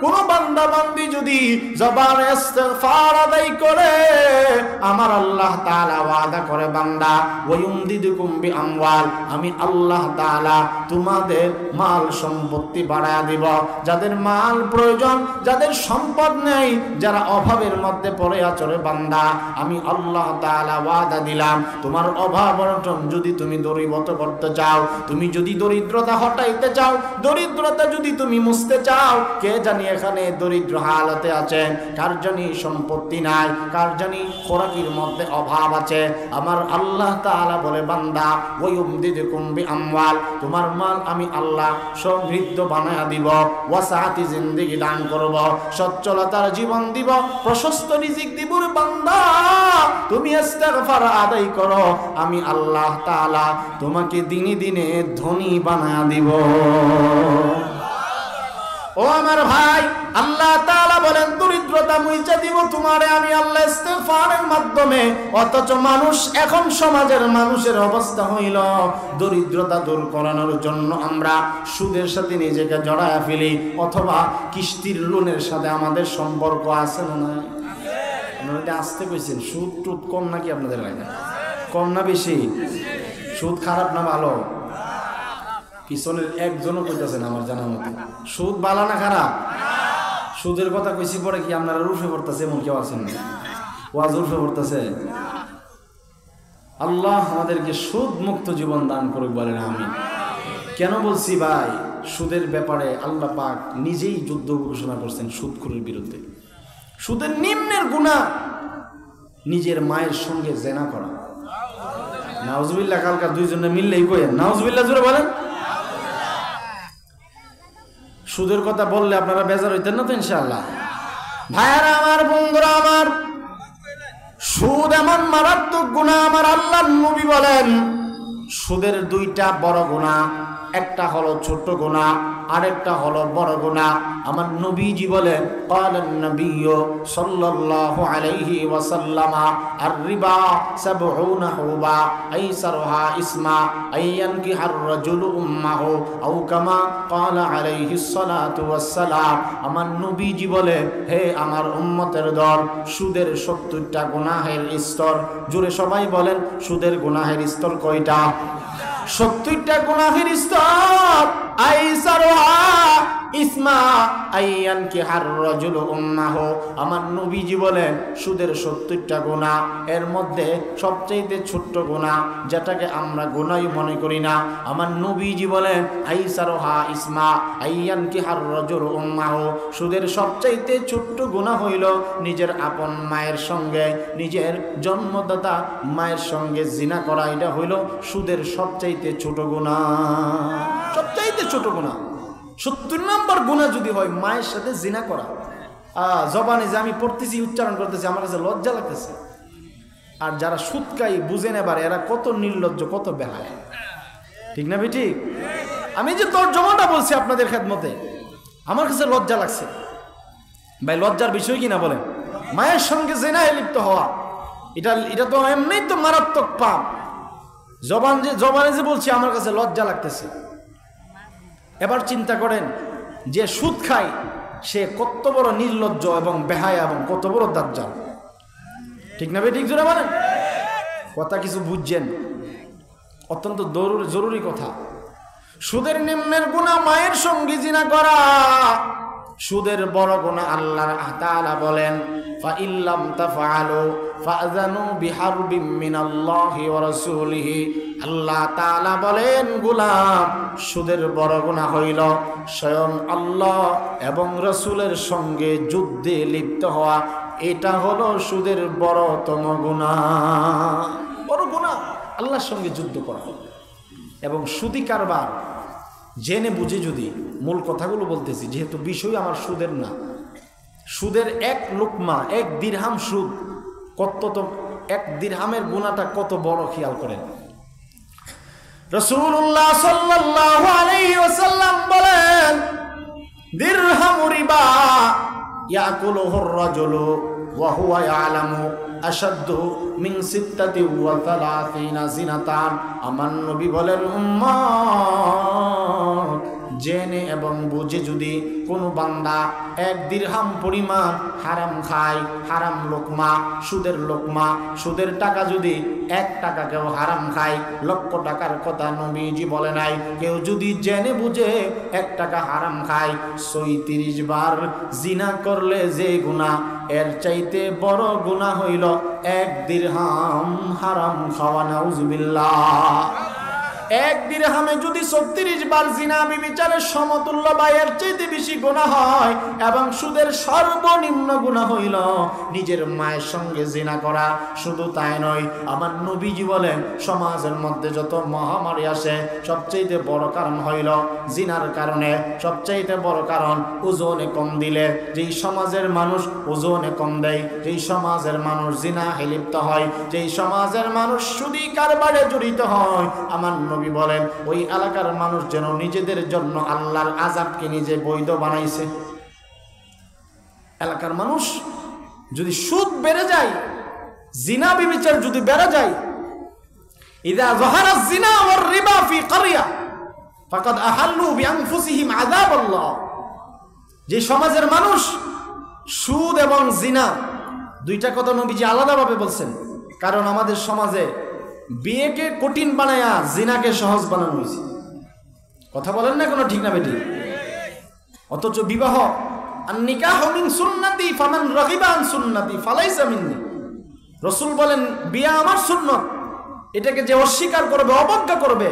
কোন বান্দা বান্দি যদি জবানে ইস্তিগফার আদায় করে, আমার আল্লাহ তাআলা ওয়াদা করে, বান্দা ওয়ায়ুমদিদুকুম বিআমওয়াল, আমি আল্লাহ তাআলা তোমাদের মাল সম্পত্তি বাড়ায়া দিব। যাদের মাল প্রয়োজন, যাদের সম্পদ নেই, যারা অভাবের মধ্যে পড়ে আছে, বান্দা আমি আল্লাহ তাআলা ওয়াদা দিলাম, তোমার অভাব অনটন যদি তুমি দূরীভূত করতে চাও, তুমি যদি দরিদ্রতা হটাইতে চাও, দরিদ্রতা যদি তুমি মুছতে চাও, কে জানি এখানে দরিদ্র হালতে আছেন, কার জানি সম্পত্তি নাই, কার জানি খোরাকির মধ্যে অভাব আছে, আমার আল্লাহ তাআলা বলে, বান্দা ওয়ায়ুমদিদুকুম বিআমওয়াল, তোমার মাল আমি আল্লাহ সমৃদ্ধ বানায়া দিব, ওয়াসাআতি জিন্দেগি দান করব, সচ্ছলতার জীবন দিব, প্রশস্ত রিজিক দিব। বান্দা তুমি ইস্তিগফার আদায় করো, আমি আল্লাহ তাআলা তোমাকে দিনে দিনে ধনী বানায়া দিব। ও ও আমার ভাই, আল্লাহ তাআলা বলেন দরিদ্রতা মুইচা দিব তোমারে আমি আল্লাহ ইস্তিগফারের মাধ্যমে। অথচ মানুষ এখন সমাজের মানুষের অবস্থা হইল দরিদ্রতা দূর করানোর জন্য আমরা সুদের সাথে নিজেকে জড়ায় ফেলি, অথবা কিস্তির লোনের সাথে আমাদের সম্পর্ক আছে না নাই? আপনারা আসতে কইছেন সুদ টুদ কম নাকি আপনাদের লাগে? কম না বেশি? সুদ খারাপ না ভালো? পিছনের একজনও কইতেছেন আমার জানা মতে। সুদ ভালো না খারাপ? সুদের কথা কইছি পরে কি আপনারা রুফে পড়তেছে এমন কেউ আছেন না? ওয়াজ রুফে পড়তেছে। আল্লাহ আমাদেরকে সুদ মুক্ত জীবন দান করুক বলেন আমিন। কেন বলছি ভাই, সুদের ব্যাপারে আল্লাহ পাক নিজেই যুদ্ধ ঘোষণা করছেন সুদখোরের বিরুদ্ধে। সুদের নিম্নের গুনাহ নিজের মায়ের সঙ্গে জেনা করা। নাউজুবিল্লাহ, কালকা দুইজনে মিললেই কইেন নাউজুবিল্লাহ জোরে বলেন। সুদের কথা বললে আপনারা বেজার হইতেন না তো ইনশাআল্লাহ? ভাইয়ারা আমার, বন্ধুরা আমার, সুদ এমন মারাত্মক গুনাহ, আমার আল্লাহর নবী বলেন সুদের দুইটা বড় গুনাহ, একটা হলো ছোট গুনাহ, আরেকটা হলো বড় গুনাহ। আমার নবীজি বলেন ক্বালান নবিয়্যু সাল্লাল্লাহু আলাইহি ওয়াসাল্লাম আর-রিবা ৭০ হুবা আইসারুহা ইসমা আইয়ানকিহার রাজুলু উম্মাহু আও কামা ক্বালা আলাইহিস সালাতু ওয়াসসালাম। আমার নবীজি বলেন, হে আমার উম্মতের দল, সুদের ৭০টা গুনাহের স্তর। জোরে সবাই বলেন, সুদের গুনাহের স্তর কয়টা? ৭০টা গুনাহের স্তর। আইসারুহা ইসমা আইয়ানকিহার রাজুলু উম্মাহু। আমার নবীজি বলেন সুদের ৭০টা গুনাহ, এর মধ্যে সবচেয়ে ছোট্ট গুনাহ যেটাকে আমরা গুনাহই মনে করি না, আমার নবীজি বলেন আইসারুহা ইসমা আইয়ানকিহার রাজুলু উম্মাহু। সুদের সবচেয়ে ছোট্ট গুনাহ হইল নিজের আপন মায়ের সঙ্গে, নিজের জন্মদাতা মায়ের সঙ্গে জিনা করা। এটা হইল সুদের সবচেয়ে ছোট গুনাহ, সবচেয়ে ছোট গুনাহ। ৭০ নম্বর গুনাহ যদি হয় মায়ের সাথে জিনা করা। জবানে যে আমি পড়তেছি, উচ্চারণ করতেছি, আমার কাছে লজ্জা লাগতেছে। আর যারা সুদকাই বুঝেন এবার এরা কত নির্লজ্জ, কত বেহায়া, ঠিক না ভাই? ঠিক। আমি যে তর্জমাটা বলছি আপনাদের খেদমতে, আমার কাছে লজ্জা লাগছে ভাই। লজ্জার বিষয় কিনা বলেন? মায়ের সঙ্গে জিনায় লিপ্ত হওয়া, এটা তো এমনিই তো মারাত্মক পাপ। জবানে যে বলছি আমার কাছে লজ্জা লাগতেছে। এবার চিন্তা করেন, যে সুদ খায় সে কত বড় নির্লজ্জ এবং বেহায়া এবং কত বড় দাজ্জাল, ঠিক না ভাই? ঠিক জোরে বলেন। কথা কিছু বুঝছেন? অত্যন্ত জরুরি কথা। সুদের নিম্নের গুনাহ মায়ের সঙ্গে জিনা করা। সুদের বড় গুনাহ আল্লাহ তাআলা বলেন ফা ইল্লাম তাফআলু ফাযানু বিহারবিম মিনাল্লাহি ওয়া রাসূলিহি। আল্লাহ তাআলা বলেন গোলাম, সুদের বড় গুনাহ হইল স্বয়ং আল্লাহ এবং রাসূলের সঙ্গে যুদ্ধে লিপ্ত হওয়া। এটা হলো সুদের বড়তম গুনাহ। বড় গুনাহ আল্লাহর সঙ্গে যুদ্ধ করা। এবং সুদি কারবার জেনে বুঝে, যদি মূল কথাগুলো বলতেছি যেহেতু বিষয় আমার সুদের না, সুদের এক লুকমা, এক দিরহাম সুদ কত, তো এক দিরহামের গুনাহটা কত বড় খেয়াল করেন। রাসূলুল্লাহ সাল্লাল্লাহু আলাইহি ওয়াসাল্লাম বলেন দিরহামু রিবা ইয়াকুলুহুর রাজুলু ওয়া হুয়া ইয়ালামু আশাদ্দু মিন 36 জিনাতান। আমার নবী বলেন উম্মত, জেনে এবং বুঝে যদি কোনো বান্দা এক দিরহাম পরিমাণ হারাম খায়, হারাম লোকমা, সুদের লোকমা, সুদের টাকা যদি 1 টাকা কেউ হারাম খায়, লক্ষ টাকার কথা নবীজি বলে নাই। কেউ যদি জেনে বুঝে 1 টাকা হারাম খায়, 36 বার জিনা করলে যে গুনাহ, এর চাইতে বড় গুনাহ হইল 1 দিরহাম হারাম খাওয়া। নাউজুবিল্লাহ। 1 দিরহামে যদি 36 বার জিনা বিবিচারের সমতুল্য বা এর চাইতে বেশি গুনাহ হয়, এবং সুদের সর্বনিম্ন গুনাহ হইল নিজের মায়ের সঙ্গে জিনা করা। শুধু তাই নয়, আমার নবীজি বলেন সমাজের মধ্যে যত মহামারী আসে সবচেয়ে বড় কারণ হইল জিনার কারণে। সবচেয়ে বড় কারণ ওজনে কম দিলে, যেই সমাজের মানুষ ওজনে কম দেয়, যেই সমাজের মানুষ জিনা লিপ্ত হয়, যেই সমাজের মানুষ সুদি কারবারে জড়িত হয়, আমার নবী বলেন ওই এলাকার মানুষ যেন নিজেদের জন্য আল্লাহর আযাবকে নিজে বৈধ বানাইছে। এলাকার মানুষ যদি সুদ বেড়ে যায়, জিনা ব্যভিচার যদি বেড়ে যায়, ইযা যাহারা যিনা ওয়ার রিবা ফি ক্বরিয়া ফাকাদ আহাল্লু বিআনফুসিহিম আযাবাল্লাহ। যে সমাজের মানুষ সুদ এবং জিনা দুইটা কথা নবীজি আলাদাভাবে বলছেন, কারণ আমাদের সমাজে বিয়েকে কঠিন বানায়া জিনাকে সহজ বানানো হয়েছে। কথা বলেন না কোনো ঠিক না বেটি? অথচ বিবাহ আন-নিকাহু মিন সুন্নতি ফামান রাগিবা আন সুন্নতি ফালাইসা মিন্নি। রাসূল বলেন বিয়ে আমার সুন্নত, এটাকে যে অস্বীকার করবে, অবজ্ঞা করবে,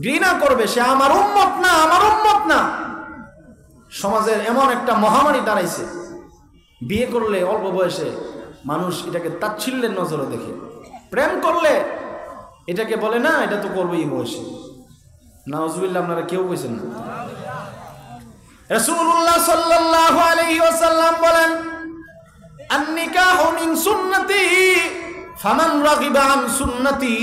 ঘৃণা করবে, সে আমার উম্মত না, আমার উম্মত না। সমাজের এমন একটা মহামারী দাঁড়াইছে, বিয়ে করলে অল্প বয়সে মানুষ এটাকে তাচ্ছিল্যের নজরে দেখে, প্রেম করলে এটাকে বলে না এটা তো করবেই বয়সে। নাউজুবিল্লাহ, আপনারা কেউ কইছেন না। রাসূলুল্লাহ সাল্লাল্লাহু আলাইহি ওয়াসাল্লাম বলেন আন-নিকাহু মিন সুন্নতি ফামান রাগিবা আন সুন্নতি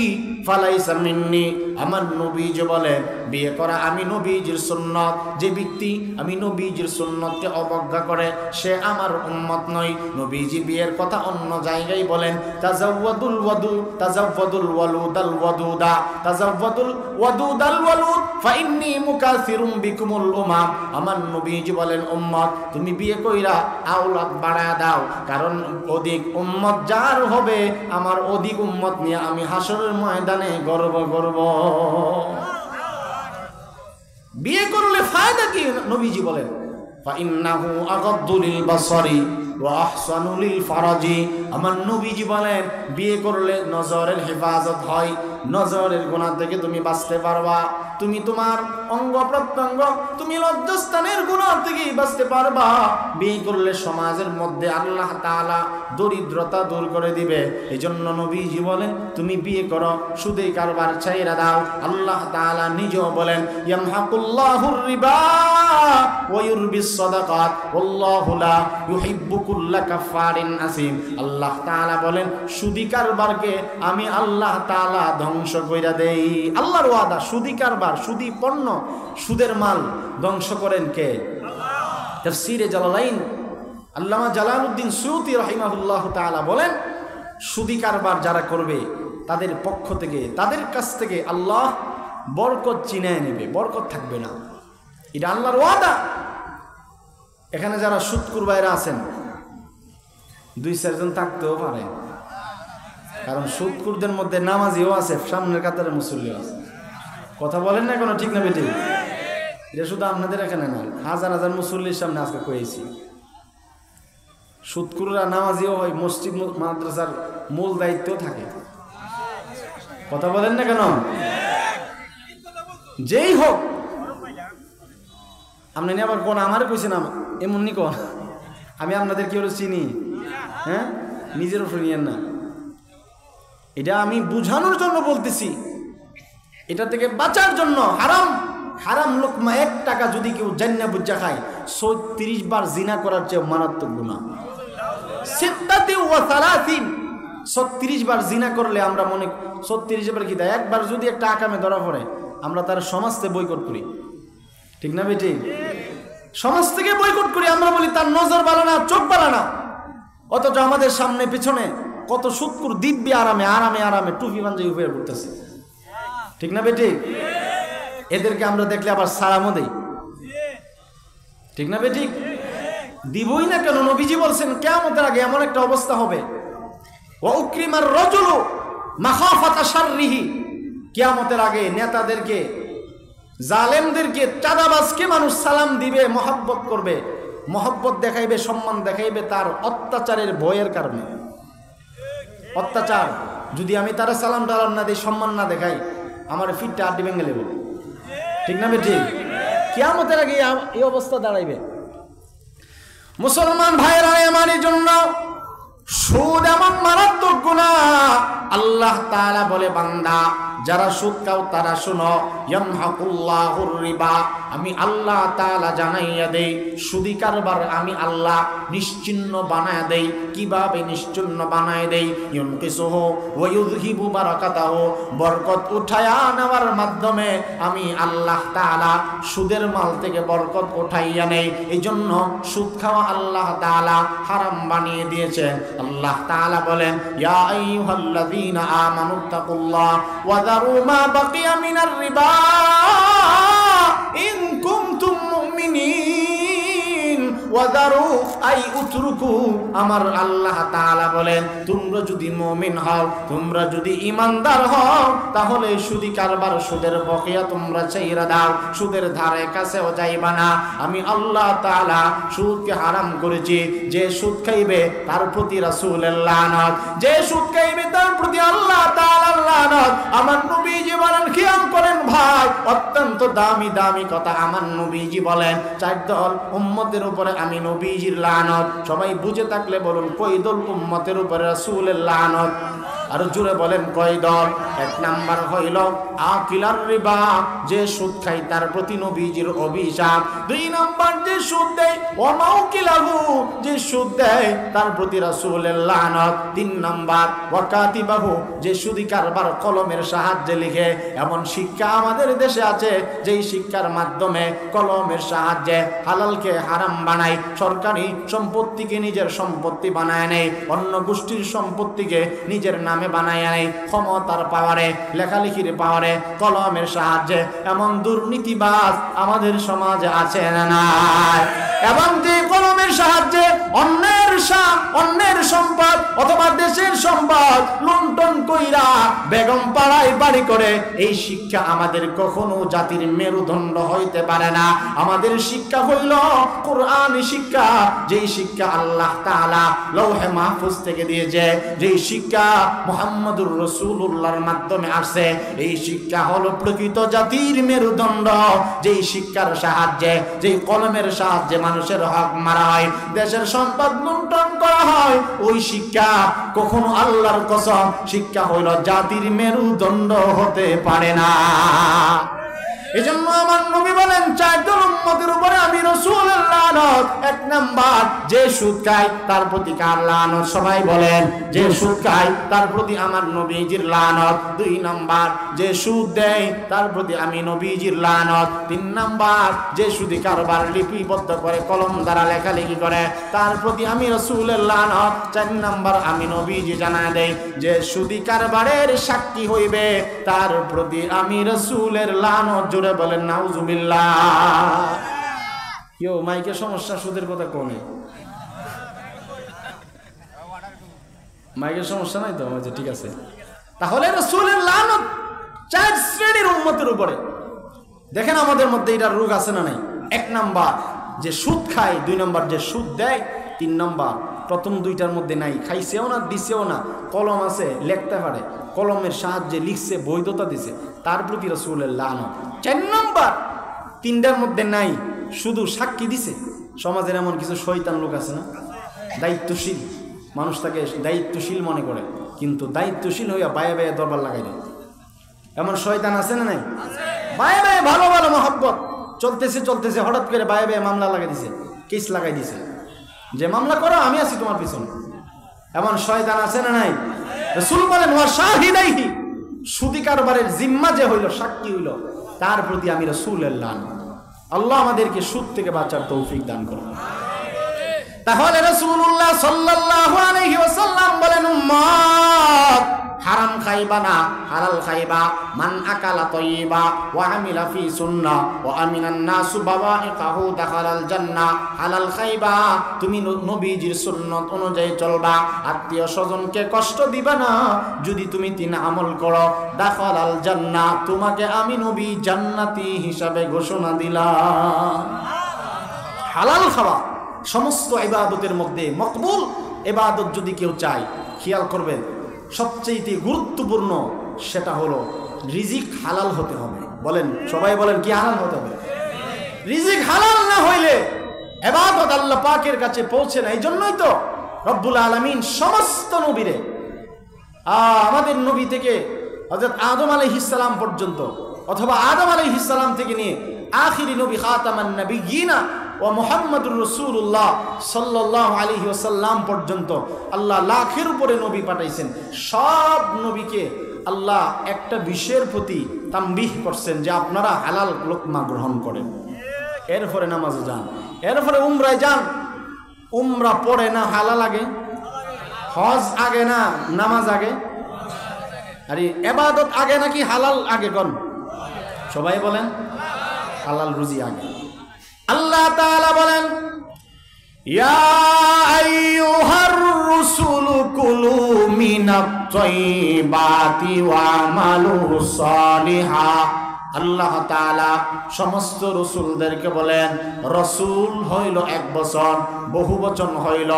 ফালাইসা মিন্নি। আমার নবীজি বলেন বিয়ে করা আমি নবীজির সুন্নত, যে ব্যক্তি আমি নবীজির সুন্নতকে অবজ্ঞা করে সে আমার উম্মত নয়। নবীজি বিয়ের কথা অন্য জায়গায় বলেন তাজাওয়াদুল ওয়ালুদাল ওয়াদুদা, তাজাওয়াদুল ওয়াদুদাল ওয়ালুদ ফাইন্নী মুকাসিরুম বিকুমুল উমাম। আমার নবীজি বলেন উম্মত তুমি বিয়ে কইরা আওলাদ বাড়ায়া দাও, কারণ অধিক উম্মত যার হবে আমার অধিক উম্মত নিয়ে আমি হাসরের ময়দানে গর্ব করব। বিয়ে করলে ফায়দা কি? নবীজি বলেন ফাইন্নাহু আগাদ্দু লিল বাসারি ওয়া আহসানু লিল ফারাজি। আমার নবীজি বলেন বিয়ে করলে নজরের হেফাজত হয়, নজরের গুনাহ থেকে তুমি বাঁচতে পারবা, তুমি তোমার অঙ্গ প্রত্যঙ্গ, তুমি লজ্জাস্থানের গুনাহ থেকে বাঁচতে পারবা। বিয়ে করলে সমাজের মধ্যে আল্লাহ তাআলা দরিদ্রতা দূর করে দিবে। এজন্য নবীজি বলেন তুমি বিয়ে করো, সুদে কারবার ছাইরা দাও। আল্লাহ তাআলা নিজেও বলেন ইয়ামহাকুল্লাহুর রিবা ওয়া ইউরবিস সাদাকাত ওয়াল্লাহু লা ইউহিব্বু কুল্লা কাফারিন আসিম। আল্লাহ তাআলা বলেন সুদি কারবারকে আমি আল্লাহ তাআলা ধ্বংস কইরা দেই। আল্লাহর ওয়াদা, সুদি কারবার, সুদি পণ্য, সুদের মাল ধ্বংস করেন কে? আল্লাহ। তাফসীরে জালালাইন আল্লামা জালালউদ্দিন সুয়ুতী রাহিমাহুল্লাহ তাআলা বলেন সুদি কারবার যারা করবে তাদের পক্ষ থেকে, তাদের কাছ থেকে আল্লাহ বরকত চিনায় নেবে, বরকত থাকবে না। এটা আল্লাহর ওয়াদা। এখানে যারা সুদখোর ভাইরা আছেন 2-4 জন থাকতেও পারে, কারণ সুদখোরদের মধ্যে নামাজিও আছে, সামনের কাতারে মুসল্লিও আছে। কথা বলেন না কোনো ঠিক না বেটি? এটা শুধু আপনাদের এখানে না, হাজার হাজার মুসল্লির সামনে আজকে কয়েছি। সুদখোররা নামাজিও হয়, মসজিদ মাদ্রাসার মূল দায়িত্বও থাকে। কথা বলেন না কেন? যেই হোক, আপনি আবার কোন আমার কইছেন এমন নি কোন, আমি আপনাদের কি চিনি? হ্যাঁ, নিজের উপরে নিয়েন না। এটা আমি বুঝানোর জন্য বলতেছি, এটা থেকে বাঁচার জন্য। হারাম হারাম লোকমা 1 টাকা যদি কেউ জান্না বুঝা খায় 36 বার জিনা করার চেয়ে মারাত্মক গুনাহ। 36 বার জিনা করলে আমরা মনে 36 বার কি দেয়, একবার যদি একটা আকামে ধরা পড়ে আমরা তার সমাজ থেকে বয়কট করি, ঠিক না বেটি? সমাজ থেকে বয়কট করি, আমরা বলি তার নজর ভালো না, চোখ ভালো না। অথচ আমাদের সামনে পিছনে কত সুদখোর দিব্যি আরামে আরামে আরামে টুপি পাঞ্জাবি উপরে ঘুরতেছে, ঠিক না বেটি? এদেরকে আমরা দেখলে আবার সালামও দেই, ঠিক না বেটি? দিবই না কেন? নবীজি বলছেন কিয়ামতের আগে এমন একটা অবস্থা হবে, ওয়া উকরিমার রাজুলু মাখাফাতা শাররিহি। কিয়ামতের আগে নেতাদেরকে, জালেমদেরকে, চাঁদাবাজকে মানুষ সালাম দিবে, মহব্বত করবে, মহব্বত দেখাইবে, সম্মান দেখাইবে তার অত্যাচারের ভয়ের কারণে। অত্যাচার যদি আমি তারা সালাম টালাম না দিই, সম্মান না দেখাই, আমার ফিটটা আড্ডি ভেঙে নেব, ঠিক না বেটি? কিয়ামতের আগে এই অবস্থা দাঁড়াইবে। মুসলমান ভাইয়েরা, আমার জন্য সুদ এমন মারাত্মক গুনাহ, আল্লাহ তাআলা বলে, বান্দা যারা সুদ খাও তারা শুনো, ইয়ামহাকুল্লাহুর রিবা, আমি আল্লাহ তাআলা জানাইয়া দেই সুদি কারবার আমি আল্লাহ নিশ্চিহ্ন বানায় দেই। কিভাবে নিশ্চিহ্ন বানায় দেই? ইউনকিসুহু ওয়া ইউযহিবু বারাকাতাহু, বরকত উঠায়া নেওয়ার মাধ্যমে আমি আল্লাহ তাআলা সুদের মাল থেকে বরকত উঠাইয়া নেই। এই জন্য সুদ খাওয়া আল্লাহ তাআলা হারাম বানিয়ে দিয়েছেন। আল্লাহ তাআলা বলেন, ইয়া আইয়ুহাল্লাযীনা আমানুত্তাকুল্লাহ ওয়া যারু মা বাকিয়া মিনার রিবা ইন কুনতুম মুমিনিন ওয়া যারু আই উতরুকু। আমার আল্লাহ তাআলা বলেন, তোমরা যদি মুমিন হও, তোমরা যদি ঈমানদার হও, তাহলে সুদি কারবার সুদের বকেয়া তোমরা ছাইরা দাও, সুদের ধারে কাছেও যাইবা না। আমি আল্লাহ তাআলা সুদকে হারাম করেছি। যে সুদ খাইবে তার প্রতি রাসূলের লানত, যে সুদ খাইবে তার প্রতি আল্লাহ তাআলার লানত। আমার নবীজি বলেন, খেয়াল করেন ভাই, অত্যন্ত দামি দামি কথা আমার নবীজি বলেন, 4 দল উম্মতের উপরে আমি নবীজির লানত। সবাই বুঝে থাকলে বলুন, কয় দল উম্মতের উপরে রাসূলের লানত? আর জোরে বলেন, কয় দল? 1 নাম্বার হইল আকিলার রিবা, যে সুদ খায় তার প্রতি নবীজির অভিশাপ। 2 নাম্বার যে সুদ দেয়, ওয়ামাউকিলাহু, যে সুদ দেয় তার প্রতি রাসূলের লানত। 3 নাম্বার ওয়াকাতিবাহু, যে সুদি কারবার কলমের সাহায্যে লিখে। এমন শিক্ষা আমাদের দেশে আছে যেই শিক্ষার মাধ্যমে কলমের সাহায্যে হালালকে হারাম বানায়, সরকারি সম্পত্তিকে নিজের সম্পত্তি বানায় নেয়, অন্য গোষ্ঠীর সম্পত্তিকে নিজের নামে বানায় নেয়। ক্ষমতার পাওয়ারে, লেখালেখির পাওয়ারে, কলমের সাহায্যে এমন দুর্নীতিবাজ আমাদের সমাজে আছে না নাই? এবং যে কলমের সাহায্যে অন্যের সম্পদ অথবা দেশের সম্পদ লুণ্ঠন কইরা বেগম পাড়ায় বাড়ি করে, এই শিক্ষা আমাদের কখনো জাতির মেরুদণ্ড হইতে পারে না। আমাদের শিক্ষা হইল কোরআনী শিক্ষা, যেই শিক্ষা আল্লাহ তাআলা লৌহে মাহফুজ থেকে দিয়েছে, যেই শিক্ষা মুহাম্মদুর রাসূলুল্লাহর মাধ্যমে আসছে। এই শিক্ষা হলো প্রকৃত জাতির মেরুদণ্ড। যেই শিক্ষার সাহায্যে, যেই কলমের সাহায্যে মানুষের হক মারা হয়, দেশের সম্পদ লুণ্ঠন করা হয়, ওই শিক্ষা কখনো আল্লাহর কসম শিক্ষা হইল জাতির মেরুদণ্ড হতে পারে না। এজন্য আমার নবী বলেন, 4 দল উম্মতের উপরে আমি রাসূলের লানত। 1 নাম্বার, যে সুদ খায় তার প্রতি কার লানত? সবাই বলেন, যে সুদ খায় তার প্রতি আমার নবীজির লানত। 2 নাম্বার, যে সুদ দেয় তার প্রতি আমি নবীজির লানত। 3 নাম্বার, যে সুদি কারবার লিপিবদ্ধ করে কলম দ্বারা লেখালেখি করে তার প্রতি আমি রাসূলের লানত। 4 নাম্বার, আমি নবীজি জানায় দেই, যে সুদি কারবারের সাক্ষী হইবে তার প্রতি আমি রাসূলের লানত। জোরে বলেন নাউজুবিল্লাহ। কেউ মাইকের সমস্যা, সুদের কথা কমে, মাইকের সমস্যা নাই তো? ঠিক আছে। তাহলে রাসূলের লানত 4 শ্রেণীর উম্মতের উপরে। দেখেন আমাদের মধ্যে এটার রোগ আছে না নাই? 1 নাম্বার, যে সুদ খায়। 2 নাম্বার, যে সুদ দেয়। 3 নাম্বার, প্রথম 2টার মধ্যে নাই, খাইছেও না, দিছেও না, কলম আছে, লিখতে পারে, কলমের সাহায্যে লিখছে, বৈধতা দিছে, তার প্রতি রাসূলের লানত। 4 নাম্বার, 3টার মধ্যে নাই, শুধু সাক্ষী দিছে। সমাজের এমন কিছু শয়তান লোক আছে না, দায়িত্বশীল মানুষ তাকে দায়িত্বশীল মনে করে, কিন্তু দায়িত্বশীল হইয়া বায়ে বায়ে দরবার লাগাই দেয়। এমন শয়তান আছে না নাই? বায়ে বায়ে ভালো ভালো মহব্বত চলতেছে হঠাৎ করে বায়ে বায়ে মামলা লাগাই দিছে, কেস লাগাই দিছে, যে মামলা করো, আমি আছি তোমার পিছনে। এমন শয়তান আছে না নাই? রাসূল বলেন, ওয়া শাহিদাইহি, সুদি কারবারের জিম্মা যে হইল, সাক্ষী হইল, তার প্রতি আমি রাসূলের লানত। আল্লাহ আমাদেরকে সুদ থেকে বাঁচার তৌফিক দান করুন। তাহলে রাসূলুল্লাহ সাল্লাল্লাহু আলাইহি ওয়াসাল্লাম বলেন, উম্মত হারাম খাইবা না, হালাল খাইবা। মান আকালা তাইয়্যিবা ওয়া আমিলা ফি সুন্নাহ ওয়া আমিনান নাসু বাওয়াইকাহু দাখালাল জান্নাহ। হালাল খাইবা, তুমি নবীজির সুন্নাত অনুযায়ী চলবা, আত্মীয় স্বজনকে কষ্ট দিবা না, যদি তুমি 3 আমল করো, দাখালাল জান্নাহ, তোমাকে আমি নবী জান্নাতি হিসাবে ঘোষণা দিলাম। হালাল খাওয়া সমস্ত ইবাদতের মধ্যে মকবুল ইবাদত যদি কেউ চায়, খেয়াল করবেন, সবচেয়ে গুরুত্বপূর্ণ সেটা হলো রিজিক হালাল হতে হবে। বলেন, সবাই বলেন, কি হালাল হতে হবে? রিজিক হালাল না হইলে ইবাদত আল্লাহ পাকের কাছে পৌঁছে না। এই জন্যই তো রব্বুল আলামিন সমস্ত নবীরে আমাদের নবী থেকে হযরত আদম আলাইহিস সালাম পর্যন্ত, অথবা আদম আলাইহিস সালাম থেকে নিয়ে আখিরি নবী খাতামান নবিয়্যিনা ও মুহাম্মদুর রাসূলুল্লাহ সাল্লাল্লাহু আলাইহি ওয়াসাল্লাম পর্যন্ত আল্লাহ লাখের উপরে নবী পাঠাইছেন। সব নবীকে আল্লাহ একটা বিষয়ের প্রতি তামবিহ করছেন যে আপনারা হালাল লোকমা গ্রহণ করেন, এরপরে নামাজে যান, এরপরে উমরায় যান। উমরা পড়ে না হালাল আগে? হজ আগে না নামাজ আগে? আরে ইবাদত আগে নাকি হালাল আগে? কোন সবাই বলেন হালাল রুজি আগে। আল্লাহ তাআলা বলেন, ইয়া আইয়ুহার রাসূলু কুলু মিনাত তাইয়্যিবাতি ওয়া আমালু সালিহা। আল্লাহ তাআলা সমস্ত রসুলদেরকে বলেন, রসুল হইল এক বচন, বহু বচন হইল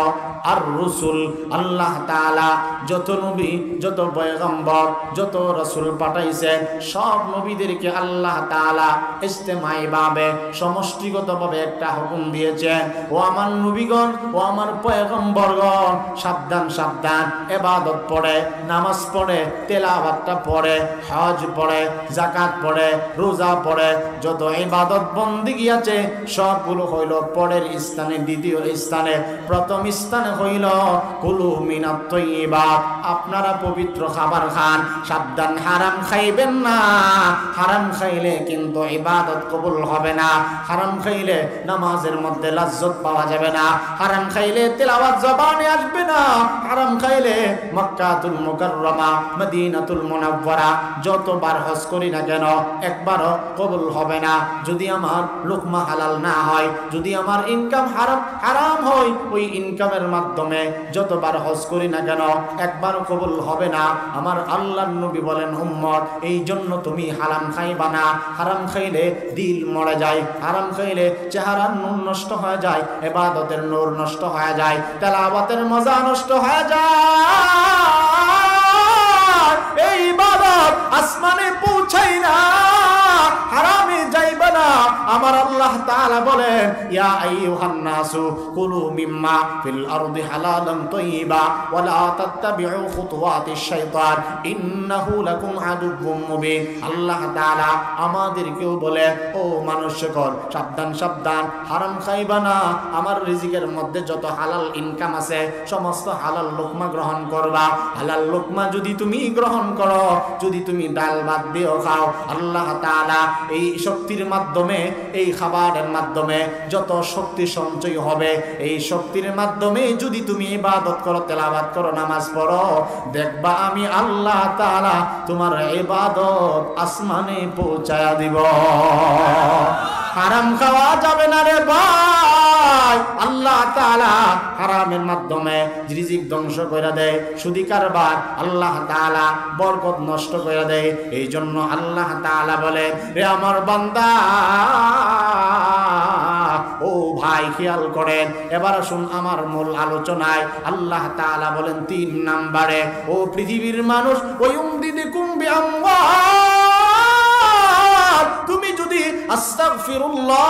আর রসুল। আল্লাহ তাআলা যত নবী, যত পয়গম্বর, যত রসুল পাঠাইছেন, সব নবীদেরকে আল্লাহ তাআলা ইজতিমাইভাবে সমষ্টিগতভাবে একটা হুকুম দিয়েছেন, ও আমার নবীগণ, ও আমার পয়গম্বরগণ, সাবধান সাবধান, ইবাদত পড়ে, নামাজ পড়ে, তেলাওয়াতটা পড়ে, হজ পড়ে, যাকাত পড়ে, রোজা পড়ে, যত ইবাদত বন্দেগী আছে সবগুলো হইল পরের স্থানে, দ্বিতীয় স্থানে। প্রথম স্থানে হইল কুলু মিনাত তাইয়্যিবাত, আপনারা পবিত্র খাবার খান, সাবধান হারাম খাইবেন না। হারাম খাইলে কিন্তু ইবাদত কবুল হবে না, হারাম খাইলে নামাজের মধ্যে লাজ্জত পাওয়া যাবে না, হারাম খাইলে তেলাওয়াত জবানে আসবে না, হারাম খাইলে মক্কাতুল মুকাররমা, মদিনাতুল মুনাওয়ারা যতবার হজ করি না কেন একবারও কবুল হবে না। যদি আমার লোকমা হালাল না হয়, যদি আমার ইনকাম হারাম হয়, ওই ইনকামের মাধ্যমে যতবার হজ করি না কেন একবারও কবুল হবে না। আমার আল্লাহর নবী বলেন, উম্মত, এই জন্য তুমি হারাম খাইবা না। হারাম খাইলে দিল মরে যায়, হারাম খাইলে চেহারার নূর নষ্ট হয়ে যায়, ইবাদতের নূর নষ্ট হয়ে যায়, তেলাওয়াতের মজা নষ্ট হয়ে যায়। এই ইবাদত আসমানে পৌঁছায় না, হারামে যাইবা না। আমার আল্লাহ তাআলা বলেন, ইয়া আইয়ুহান নাসু কুলু মিম্মা ফিল আরদি হালালান তাইয়্যিবা ওয়া লা তাত্তাবিউ খুতুওয়াতিশ শাইতান ইন্নাহু লাকুম আদুউম মুবিন। আল্লাহ তাআলা আমাদেরকেও বলে, ও মানুষগণ, সাবধান সাবধান, হারাম খাইবা না। আমার রিজিকের মধ্যে যত হালাল ইনকাম আছে সমস্ত হালাল লোকমা গ্রহণ করবা। হালাল লোকমা যদি তুমি গ্রহণ করো, যদি তুমি ডাল ভাত দিও খাও, আল্লাহ তাআলা এই শক্তির মাধ্যমে, এই খাবারের মাধ্যমে যত শক্তি সঞ্চয় হবে, এই শক্তির মাধ্যমে যদি তুমি ইবাদত করো, তেলাওয়াত করো, নামাজ পড়ো, দেখবা আমি আল্লাহ তাআলা তোমার ইবাদত আসমানে পৌঁছায়া দিব। হারাম খাওয়া যাবে না রে ভাই। আল্লাহ তাআলা হারামের মাধ্যমে রিজিক ধ্বংস করে দেয়, সুদি কারবার আল্লাহ তাআলা বরকত নষ্ট করে দেয়। এই জন্য আল্লাহ তাআলা বলে, রে আমার বান্দা, ও ভাই খেয়াল করেন। এবার আসুন আমার মূল আলোচনায়। আল্লাহ তাআলা বলেন 3 নম্বরে, ও পৃথিবীর মানুষ, ওয়ুমদিদকুম বিআমওয়াল, তুমি যদি আস্তাগফিরুল্লাহ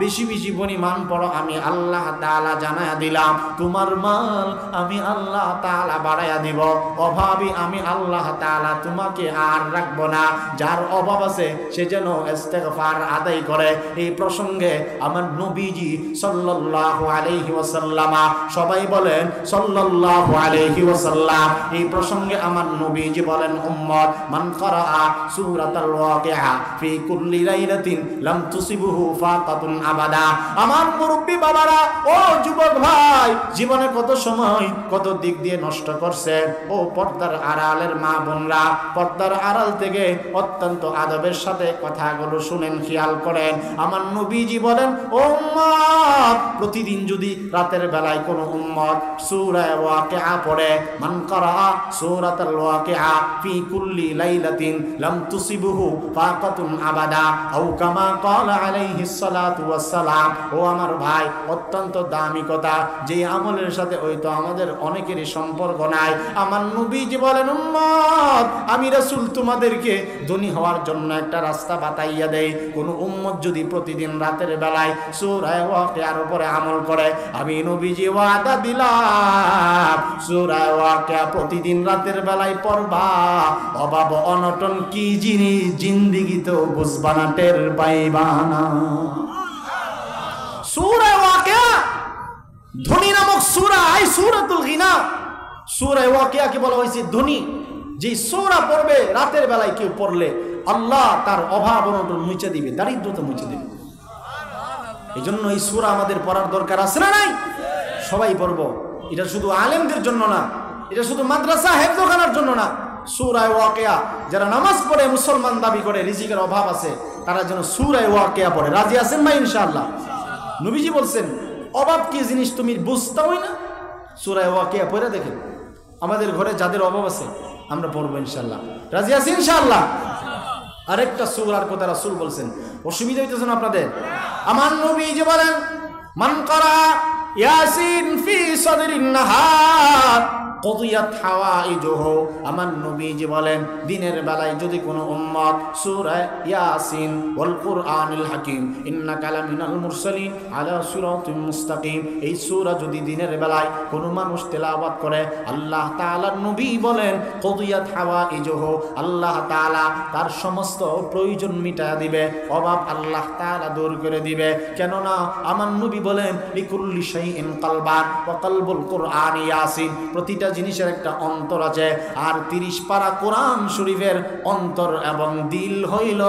বেশি বেশি পরিমাণ পড়ো, আমি আল্লাহ তাআলা জানায়া দিলাম তোমার মাল আমি আল্লাহ তাআলা বাড়ায়া দিব। অভাবী আমি আল্লাহ তাআলা তোমাকে আর রাখবো না। যার অভাব আছে সে যেন ইস্তেগফার আদায় করে। এই প্রসঙ্গে আমার নবীজি সাল্লাল্লাহু আলাইহি ওয়াসাল্লাম, সবাই বলেন সাল্লাল্লাহু আলাইহি ওয়াসাল্লাম, এই প্রসঙ্গে আমার নবীজি বলেন, উম্মত, মান ক্বারাআ সূরাতাল ওয়াকিআ ফি কুল্লি লাইলাতিন লাম তুসিবহু ফাকাতুন আবাদা। আমার মুরব্বী বাবারা, ও যুবক ভাই, জীবনে কত সময় কত দিক দিয়ে নষ্ট করছে। ও পর্দার আড়ালের মা বোনরা, পর্দার আড়াল থেকে অত্যন্ত আদবের সাথে কথাগুলো শুনেন, খেয়াল করেন। আমার নবীজি বলেন, ও উম্মত, প্রতিদিন যদি রাতের বেলায় কোনো উম্মত সূরা ওয়াকিআ পড়ে, মান ক্বারাআ সূরাতাল ওয়াকিআ ফি কুল্লি লাইলাতিন লাম তুসিবহু ফাকাতুন আবাদা আও কামা ক্বালা আলাইহিস সালাতু ওয়াস সালাম। ও আমার ভাই, অত্যন্ত দামি কথা, যে আমলের সাথে ওই তো আমাদের অনেকেরই সম্পর্ক নাই। আমার নবীজি বলেন, উম্মত, আমি রাসূল তোমাদেরকে ধনী হওয়ার জন্য একটা রাস্তা বাতাইয়া দেই। কোন উম্মত যদি প্রতিদিন রাতের বেলায় সূরা ওয়াকিআর উপরে আমল করে, আমি নবীজি ওয়াদা দিলাম সূরা ওয়াকিয়া প্রতিদিন রাতের বেলায় পড়বা, অভাব অনটন কি জিনিস জিন্দেগিতেও বুঝবা না, টের পাইবা না। সূরা ওয়াকিয়া ধনী নামক সূরা, এই সূরাতুল গিনা। সূরা ওয়াকিয়াকে বলা হয়েছে ধনী। যে সূরা পড়বে রাতের বেলায় কেউ পড়লে আল্লাহ তার অভাব অনটন মুছে দিবে, দারিদ্রতা মুছে দিবে। এই জন্য এই সূরা আমাদের পড়ার দরকার আছে না নাই? সবাই পড়বো। এটা শুধু আলেমদের জন্য না, এটা শুধু মাদ্রাসা হেফজখানার জন্য না। সূরা ওয়াকিয়া যারা নামাজ পড়ে মুসলমান দাবি করে, রিজিকের অভাব আছে, তারা যেন সূরা ওয়াকিয়া পড়ে। রাজি আছেন ভাই ইনশাআল্লাহ? নবীজি বলছেন অভাব কি জিনিস তুমি বুঝতেই না, সূরা ওয়াকিয়া পড়ে দেখেন। আমাদের ঘরে যাদের অভাব আছে আমরা পড়বো ইনশাআল্লাহ। রাজি আছি ইনশাআল্লাহ? আরেকটা সূরার কথা রাসূল বলছেন, অসুবিধা হইতেছে না আপনাদের? আমার নবীজি বলেন মান কারা ইয়াসিন ফি সাদরিন নাহার কদিয়াত হাওয়াইজুহু। আমার নবীজি বলেন দিনের বেলায় যদি কোনো উম্মত সূরা ইয়াসিন ওয়াল কুরআনুল হাকীম ইন্নাকা লামিনাল মুরসালিন আলা সিরাতিম মুস্তাকিম, এই সূরা যদি দিনের বেলায় কোনো মানুষ তেলাওয়াত করে, আল্লাহ তাআলার নবী বলেন কদিয়াত হাওয়াইজুহু, আল্লাহ তাআলা তার সমস্ত প্রয়োজন মিটায়া দিবে, অভাব আল্লাহ তাআলা দূর করে দিবে। কেননা আমার নবী বলেন লিকুল্লি শাইইন কালবান ওয়া কালবুল কুরআন ইয়াসিন, প্রতিটা জিনিসের একটা অন্তর আছে, আর 30 পারা কোরআন শরীফের অন্তর এবং দিল হইল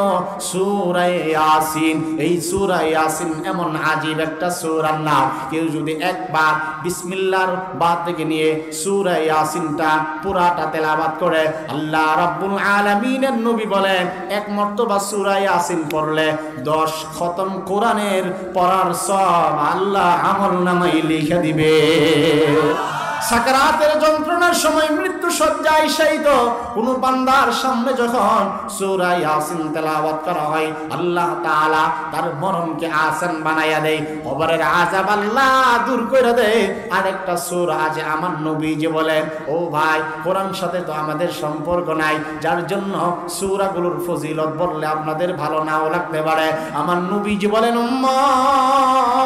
সূরা ইয়াসিন। এই সূরা ইয়াসিন এমন আজীব একটা সূরার নাম, কেউ যদি একবার বিসমিল্লাহর বা থেকে নিয়ে সূরা ইয়াসিনটা পুরাটা তেলাওয়াত করে, আল্লাহ রাব্বুল আলামিনের নবী বলেন এক মর্তবা সূরা ইয়াসিন পড়লে 10 খতম কোরআনের পড়ার সওয়াব আল্লাহ আমলনামায় লিখে দিবে। সাকরাতের যন্ত্রণার সময় মৃত্যু শয্যায় শায়িত কোন বান্দার সামনে যখন সূরা ইয়াসিন তেলাওয়াত করা হয়, আল্লাহ তাআলা তার মরণকে আসান বানায়া দেয়, কবরের আযাব আল্লাহ দূর করে দেয়। আরেকটা সূরা আছে আমার নবীজি বলেন, ও ভাই কোরআন সাথে তো আমাদের সম্পর্ক নাই, যার জন্য সূরাগুলোর ফজিলত বললে আপনাদের ভালো নাও লাগতে পারে। আমার নবীজি বলেন উম্মত,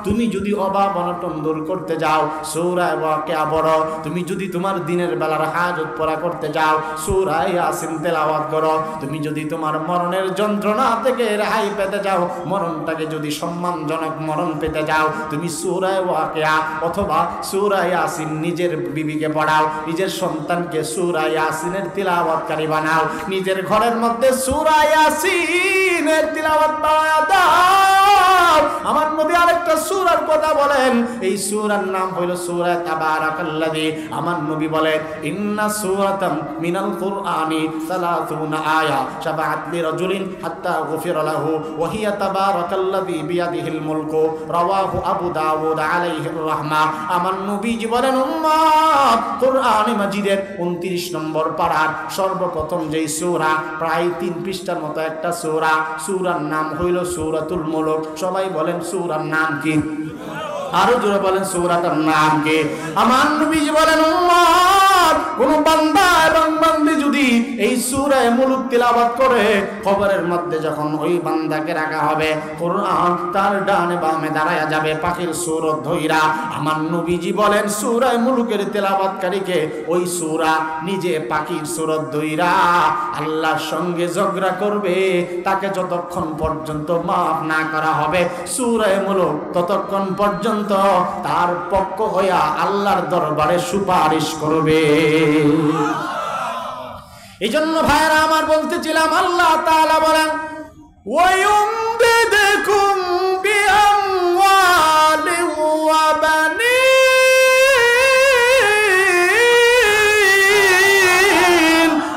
তুমি যদি অভাব অনটন দূর করতে যাও সূরা ওয়াকিয়া পড়ো, তুমি যদি তোমার দিনের বেলার হাজত পুরা করতে যাও সূরা ইয়াসিন তেলাওয়াত করো, তুমি যদি তোমার মরণের যন্ত্রণা থেকে রেহাই পেতে যাও, মরণটাকে যদি সম্মানজনক মরণ পেতে যাও, তুমি সূরা ওয়াকিয়া অথবা সূরা ইয়াসিন নিজের বিবিকে পড়াও, নিজের সন্তানকে সূরা ইয়াসিনের তিলাওয়াতকারী বানাও, নিজের ঘরের মধ্যে সূরা ইয়াসিনের তিলাওয়াত বানাও দাও। আমার নবী আরেকটা সূরার কথা বলেন, এই সূরার নাম হইল সূরা তাবারাকাল্লাযী। আমার নবী বলেন ইন্না সূরাতাম মিনাল কুরআনি 30 আয়া শাফাআত লিরাজুলিন হাত্তা গুফিরা লাহু ওয়া হিয়া তাবারাকাল্লাযী বিয়াদিহিল মুলকু, রাওয়াহু আবু দাউদ আলাইহির রাহমা। আমার নবীজি বলেন উম্মত, কুরআনে মাজিদের 29 নম্বর পারার সর্বপ্রথম যেই সূরা, প্রায় 3 পৃষ্ঠার মতো একটা সূরা, সূরার নাম হইল সূরাতুল মুলক। সবাই বলেন সূরার নাম কি? আরো জোরে বলেন সূরাটার নাম কি? আমার নবীজি বলেন উম্মত, কোন বান্দা এবং বান্দি যদি এই সূরা মুলক তিলাওয়াত করে, কবরের মধ্যে যখন ওই বান্দাকে রাখা হবে, কুরআন তার ডানে বামে দাঁড়ায়া যাবে পাখির সূরত ধইরা। আমার নবীজি বলেন সূরা মুলকের তিলাওয়াতকারীকে ওই সূরা নিজে পাখির সূরত ধইরা আল্লাহর সঙ্গে ঝগড়া করবে, তাকে যতক্ষণ পর্যন্ত মাফ না করা হবে সূরা মুলক ততক্ষণ পর্যন্ত তার পক্ষ হইয়া আল্লাহর দরবারে সুপারিশ করবে। এই জন্য ভাইরা আমার বলতেছিলাম, আল্লাহ তাআলা বলেন ওয়ায়ুমদিদকুম বিআমওয়ালিন ওয়া বানিন।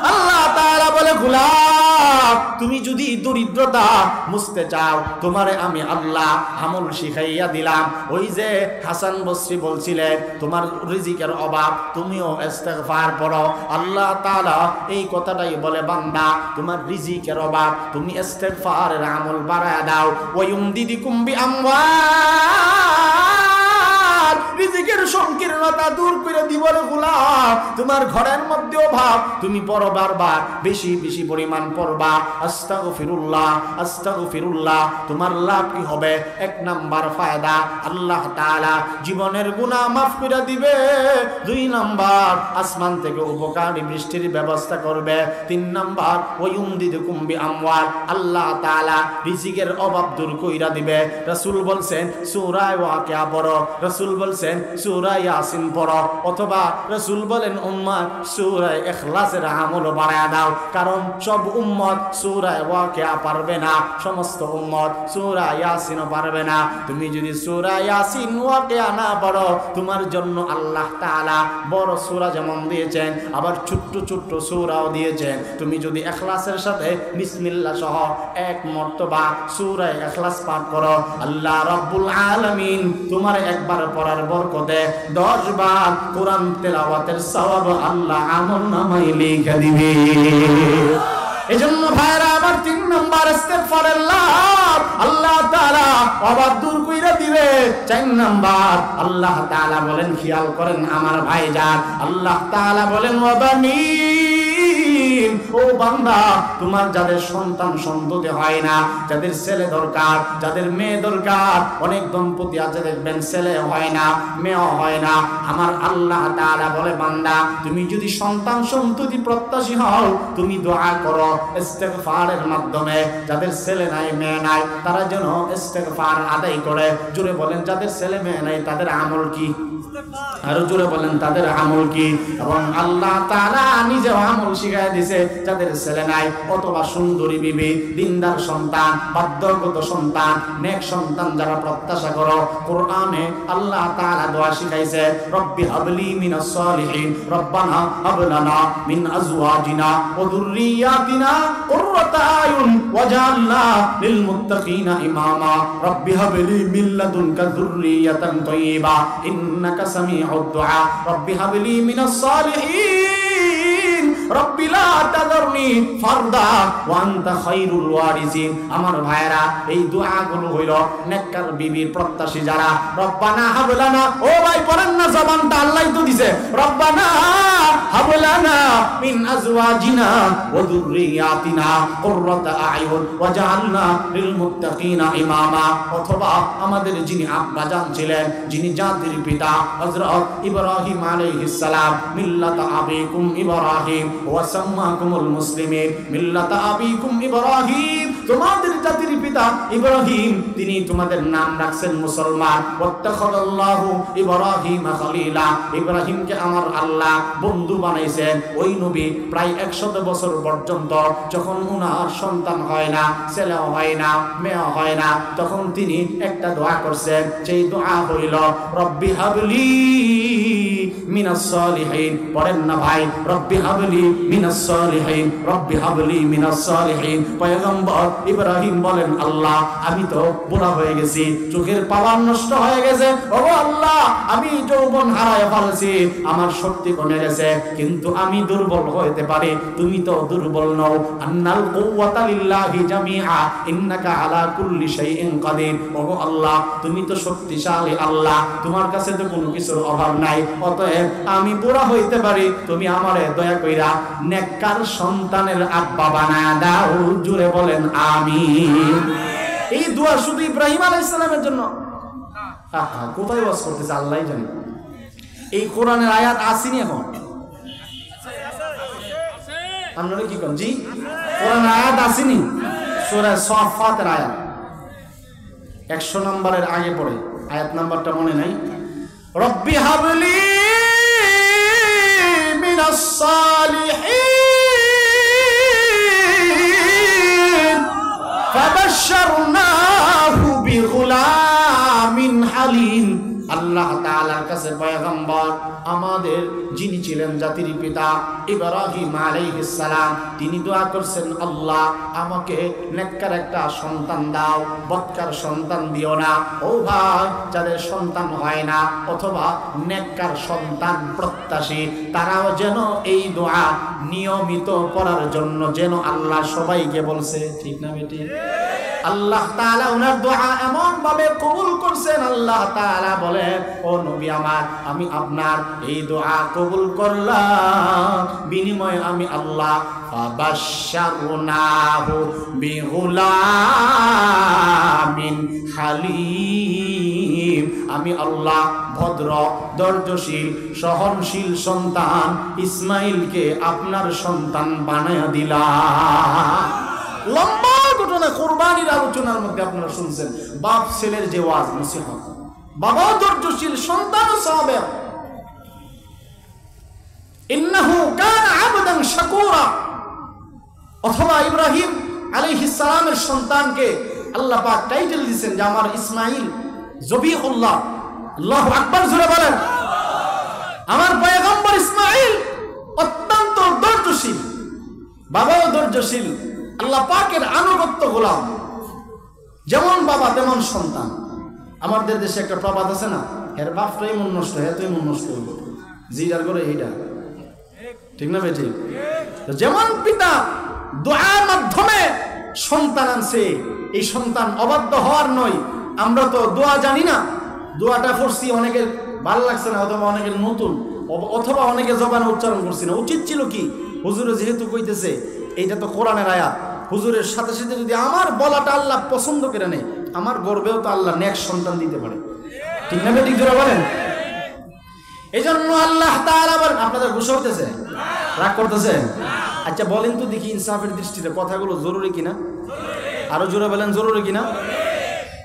আল্লাহ তাআলা বলে গোলাম, তুমি যদি দরিদ্রতা মুছতে চাও, তোমারে আমি আল্লাহ আমল শিখাইয়া দিলাম। ওই যে হাসান বসরি বলছিলেন তোমার রিজিকের অভাব, তুমিও ইস্তিগফার পড়ো। আল্লাহ তাআলা এই কথাটাই বলে, বান্দা তোমার রিজিকের অভাব, তুমি ইস্তিগফারের আমল বাড়ায়া দাও। ওয়ায়ুমদিদকুম বিআমওয়াল, রিজিকের সংকীর্ণতা দূর করে দিব রে গোলাম। তোমার ঘরের মধ্যে অভাব তুমি পড়ো বারবার, বেশি বেশি পরিমাণ পড়বা আস্তাগফিরুল্লাহ আস্তাগফিরুল্লাহ। তোমার লাভ কি হবে? এক নাম্বার ফায়দা, আল্লাহ তাআলা জীবনের গুনাহ মাফ করে দিবে। দুই নাম্বার, আসমান থেকে উপকারী বৃষ্টির ব্যবস্থা করবে। তিন নাম্বার, ওয়ায়ুমদিদুকুম বিআমওয়াল, আল্লাহ তাআলা রিজিকের অভাব দূর কইরা দিবে। রাসূল বলছেন সূরা ওয়াকিয়া পড়ো, রাসূল বলছেন সূরা ইয়াসিন পড়ো, অথবা রাসূল বলেন উম্মত সূরা ইখলাসের আমল বাড়ায়া দাও। কারণ সব উম্মত সূরা ওয়াকিয়া পারবে না, সমস্ত উম্মত সূরা ইয়াসিনও পারবে না। তুমি যদি সূরা ইয়াসিন ওয়াকিয়া না পড়ো, তোমার জন্য আল্লাহ তাআলা বড় সূরা যেমন দিয়েছেন, আবার ছোট্ট ছোট্ট সূরাও দিয়েছেন। তুমি যদি ইখলাসের সাথে বিসমিল্লাহ সহ এক মর্তবা সূরা ইখলাস পাঠ করো, আল্লাহ রাব্বুল আলামিন তোমার একবার পড়ার বরকতে 10 বার কোরআন তেলাওয়াতের সওয়াব আল্লাহ আমলনামায় লিখে দিবে। এজন্য ভাইরা আমার 3 নাম্বার ইস্তেগফারের লাভ আল্লাহ তাআলা অভাব দূর কইরা দিবে। 4 নাম্বার, আল্লাহ তাআলা বলেন, খেয়াল করেন আমার ভাইজান, আল্লাহ তাআলা বলেন ওয়াবানি, ও বান্দা, তোমার যাদের সন্তান সন্ততি হয় না, যাদের ছেলে দরকার, যাদের মেয়ে দরকার, অনেক দম্পতি আছে দেখবেন ছেলে হয় না, মেয়ে হয় না, আমার আল্লাহ তাআলা বলে বান্দা তুমি যদি সন্তান সন্ততি প্রত্যাশী হও, তুমি দোয়া করো ইস্তেগফারের মাধ্যমে। যাদের ছেলে নাই মেয়ে নাই তারা যেন ইস্তেগফার আদায় করে। জোরে বলেন যাদের ছেলে মেয়ে নাই তাদের আমল কি? আরো জোরে বলেন তাদের আমল কি? এবং আল্লাহ তাআলা নিজে আমল শিখায় দিয়েছে। যাদের ছেলে নাই অথবা সুন্দরী বিবি, দিনদার সন্তান, বাধ্যগত সন্তান, নেক সন্তান যারা প্রত্যাশা করো, কোরআনে আল্লাহ তাআলা দোয়া শিখাইছে, রব্বি হাবলি মিনাস সালিহিন, রব্বানা হাব লানা মিন আজওয়াজিনা ওয়া যুররিয়াতিনা কুররাতা আয়ুন ওয়াজআলনা লিল মুত্তাকিনা ইমামা, রব্বি হাবলি মিন লাদুনকা যুররিয়াতান তাইয়্যিবা ইন্নাকা সামিউদ দুআ, রব্বি হাবলি মিনাস সালিহিন, রব্বি লা তাযারনি ফারদা ওয়া আনতা খায়রুল ওয়ারিসিন। আমার ভাইরা এই দোয়াগুলো হইল নেককার বিবির প্রত্যাশী যারা। রব্বানা হাব লানা, ও ভাই পড়েন না, জবানটা আল্লাহই তো দিছে, রব্বানা হাব লানা মিন আজওয়াজিনা ওয়া যুররিয়াতিনা কুররাতা আয়ুন ওয়াজআলনা লিল মুত্তাকিনা ইমামা। অথবা আমাদের যিনি আব্বা জান ছিলেন, যিনি জাতির পিতা হযরত ইব্রাহিম আলাইহিস সালাম, মিল্লাত আবিকুম ইব্রাহিম ওয়া সাম্মাকুমুল মুসলিমিন, মিল্লাত আবিকুম ইব্রাহিম, তোমাদের জাতির পিতা ইব্রাহিম, তিনি তোমাদের নাম রাখছেন মুসলমান। ওয়াত্তাখাযাল্লাহু ইব্রাহিম খলিলা, ইব্রাহিমকে আমার আল্লাহ বন্ধু বানাইছেন। ওই নবী প্রায় 100 বছর পর্যন্ত যখন উনার সন্তান হয় না, ছেলে হয় না, মেয়ে হয় না, তখন তিনি একটা দোয়া করছেন। সেই দোয়া হইল রব্বি হাবলি মিনাস সালিহিন। পড়েন না ভাই, রব্বি হাবলি মিনাস সালিহিন, রব্বি হাবলি মিনাস সালিহিন। পয়গম্বর ইব্রাহিম বলেন, আল্লাহ আমি তো বুড়া হয়ে গেছি, চোখের পাওয়ার নষ্ট হয়ে গেছে, ও আল্লাহ আমি যৌবন হারায় ফেলেছি, আমার শক্তি কমে গেছে, কিন্তু আমি দুর্বল হইতে পারি, তুমি তো দুর্বল নও। আন্নাল কুওয়াতা লিল্লাহি জামিআ ইন্নাকা আলা কুল্লি শাইইন কাদির। ও আল্লাহ তুমি তো শক্তিশালী আল্লাহ, তোমার কাছে তো কোনো কিছুর অভাব নাই, অতএব আমি বুড়া হইতে পারি, তুমি আমারে দয়া কইরা নেককার সন্তানের আব্বা বানায়া দাও। জুড়ে বলেন আমিন। এই দোয়া শুধু ইব্রাহিম আলাইহিস সালামের জন্য? কোথায় ওয়াজ করতেছে আল্লাহই জানে। এই কোরআনের আয়াত আসেনি এখন? আপনারা কি কোন জি কোরআনের আয়াত আসেনি? সূরা সাফফাতের আয়াত 100 নম্বরের আগে পড়ে, আয়াত নাম্বারটা মনে নাই। রব্বি হাবলি মিনাস সালিহিন ফাবাশশারনাহু বিগুলামিন হালিম। আল্লাহ তাআলার কাছে পয়গম্বর আমাদের যিনি ছিলেন জাতির পিতা ইব্রাহিম আলাইহিস সালাম, তিনি দোয়া করছেন, আল্লাহ আমাকে নেককার একটা সন্তান দাও, বদকার সন্তান দিও না। ও ভাই, যাদের সন্তান হয় না অথবা নেককার সন্তান প্রত্যাশী, তারাও যেন এই দোয়া নিয়মিত পড়ার জন্য যেন আল্লাহ সবাইকে বলছে, ঠিক না বেটি? আল্লাহ তাআলা ওনার দোয়া এমন ভাবে কবুল করছেন, আল্লাহ তাআলা বলেন, ও নবী আমার, আমি আপনার এই দোয়া কবুল করলাম, বিনিময়ে আমি আল্লাহ ফাবাশশারনাহু বিগুলামিন হালিম, আমি আল্লাহ ভদ্র, ধৈর্যশীল, সহনশীল সন্তান ইসমাইলকে আপনার সন্তান বানায়া দিলাম। লম্বা ঘটনা, কুরবানির আলোচনার মধ্যে আপনারা শুনছেন বাপ ছেলের যে ওয়াজ নসিহত, বাবাও ধৈর্যশীল, সন্তানও সাবের। ইন্নাহু কানা আবদান শাকুরা। অথবা ইব্রাহিম আলাইহিস সালামের সন্তানকে আল্লাহ পাক টাইটেল দিয়েছেন যে আমার ইসমাইল জবিহুল্লাহ। আল্লাহু আকবার, জোরে বলেন। আমার পয়গম্বর ইসমাইল অত্যন্ত ধৈর্যশীল, বাবাও ধৈর্যশীল, আল্লাহ পাকের আনুগত্য গোলাম। যেমন বাবা তেমন সন্তান। আমাদের দেশে একটা প্রবাদ আছে না, এর বাপটাই মন নষ্ট, এতই মন নষ্ট হইল, জিরার করে এইটা, ঠিক না বেঠিক? যেমন পিতা দোয়ার মাধ্যমে সন্তান আনছে, এই সন্তান অবাধ্য হওয়ার নয়। আমরা তো দোয়া জানি না, দোয়াটা পড়ছি, অনেকের ভালো লাগছে না, অথবা অনেকের নতুন, অথবা অনেকে জবানে উচ্চারণ করছি না। উচিত ছিল কি, হুজুরে যেহেতু কইতেছে এইটা তো কোরআনের আয়াত, হুজুরের সাথে সাথে যদি আমার বলাটা আল্লাহ পছন্দ করে নেয়, আমার গর্বেও তো আল্লাহ নেক্সট সন্তান দিতে পারে, ঠিক না বেঠিক? জোরে বলেন। এই জন্য আল্লাহ তাআলা বলেন, আপনাদের গুসা হতেছে, রাগ করতেছে? আচ্ছা বলেন তো দেখি, ইনসাফের দৃষ্টিতে কথাগুলো জরুরি কিনা? আরো জোরে বলেন, জরুরি কিনা?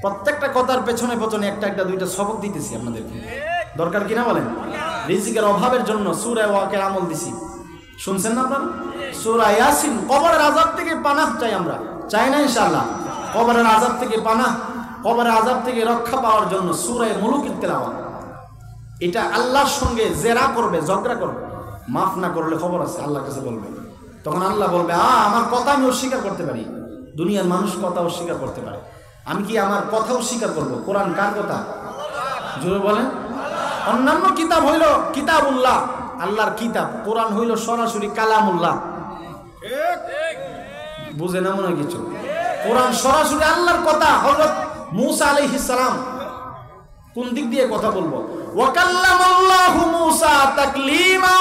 প্রত্যেকটা কথার পেছনে পেছনে একটা একটা দুইটা সবক দিতেছি আপনাদেরকে, দরকার কিনা বলেন? রিজিকের অভাবের জন্য সূরা ওয়াকিয়ার আমল দিছি, শুনছেন না আপনারা? সূরা ইয়াসিন, কবরের আযাব থেকে পানাহ চাই আমরা, চাই না ইনশাআল্লাহ? কবরের আযাব থেকে পানাহ, কবরের আযাব থেকে রক্ষা পাওয়ার জন্য সূরা মুলুকের তেলাওয়াত। এটা আল্লাহর সঙ্গে জেরা করবে, ঝগড়া করবে, মাফ না করলে খবর আছে, আল্লাহর কাছে বলবে। তখন আল্লাহ বলবে, আমার কথা আমি অস্বীকার করতে পারি, দুনিয়ার মানুষ কথা অস্বীকার করতে পারে, আমি কি আমার কথা অস্বীকার করবো? কোরআন কার কথা? জোরে বলেন। অন্যান্য কিতাব হইল কিতাবুল্লাহ, আল্লাহর কিতাব। কোরআন হইল সরাসরি কালামুল্লাহ। বুঝে না মনে হয় কিছু? কোরআন সরাসরি আল্লাহর কথা। হযরত মূসা আলাইহিস সালাম কোন দিক দিয়ে কথা বলবো? ওয়া কাল্লামাল্লাহু মূসা তাকলিমা,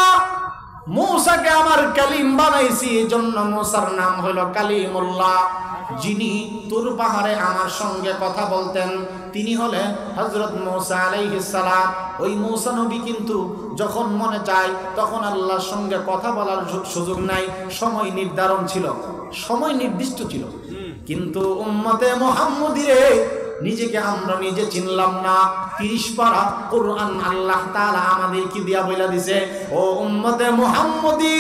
মূসাকে আমার কালিম বানাইছি, এজন্য মূসার নাম হলো কালিমুল্লাহ। যিনি তুর পাহাড়ে আমার সঙ্গে কথা বলতেন তিনি হলেন হযরত মূসা আলাইহিস সালাম। ওই মূসা নবী কিন্তু যখন মনে চায় তখন আল্লাহর সঙ্গে কথা বলার সুযোগ নাই, সময় নির্ধারণ ছিল, সময় নির্দিষ্ট ছিল। কিন্তু উম্মতে মুহাম্মদীরে নিজেকে আমরা নিজে চিনলাম না। 30 পারা কোরআন আল্লাহ তাআলা আমাদেরকে দিয়া বইলা দিছে, ও উম্মতে মুহাম্মদী,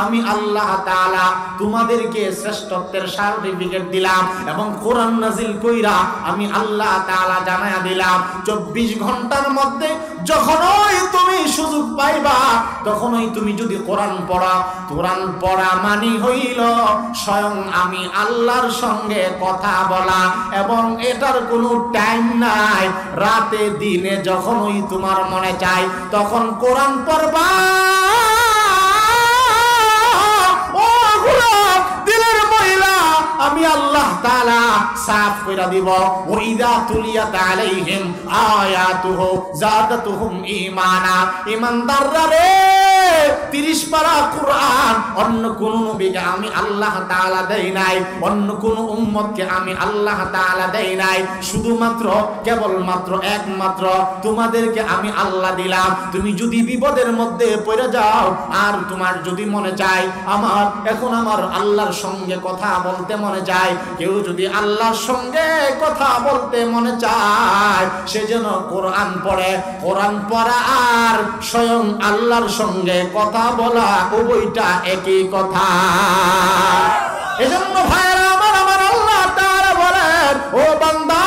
আমি আল্লাহ তাআলা তোমাদেরকে শ্রেষ্ঠত্বের সার্টিফিকেট দিলাম এবং কোরআন নাজিল কইরা আমি আল্লাহ তাআলা জানায়া দিলাম 24 ঘন্টার মধ্যে যখনই তুমি সুযোগ পাইবা তখনই তুমি যদি কোরআন পড়া, কোরআন পড়া মানি হইল স্বয়ং আমি আল্লাহর সঙ্গে কথা বলা, এবং এটার কোনো টাইম নাই। রাতে দিনে যখনই তোমার মনে চায় তখন কোরআন পড়বা। দিলের মহিলা আমি আল্লাহ তাআলা সাফ কইরা দিব। ওয়াইদা তুলিয়াত আলাইহিম আয়াতুহু যাদাতুহুম ঈমানা। ঈমানদাররা রে 30 পারা কোরআন অন্য কোন নবীকে আমি আল্লাহ তাআলা দেই নাই, অন্য কোন উম্মতকে আমি আল্লাহ তাআলা দেই নাই, শুধুমাত্র কেবলমাত্র একমাত্র তোমাদেরকে আমি আল্লাহ দিলাম। তুমি যদি বিপদের মধ্যে পড়ে যাও আর তোমার যদি মনে চায় আমার এখন আমার আল্লাহর সঙ্গে কথা বলতে মনে চায়, কেউ যদি আল্লাহর সঙ্গে কথা বলতে মনে চায় সে যেন কোরআন পড়ে। কোরআন পড়া আর স্বয়ং আল্লাহর সঙ্গে কথা বলা উভয়টা একই কথা। এজন্য ভাইরা আমার আল্লাহ তাআলা বলেন, ও বান্দা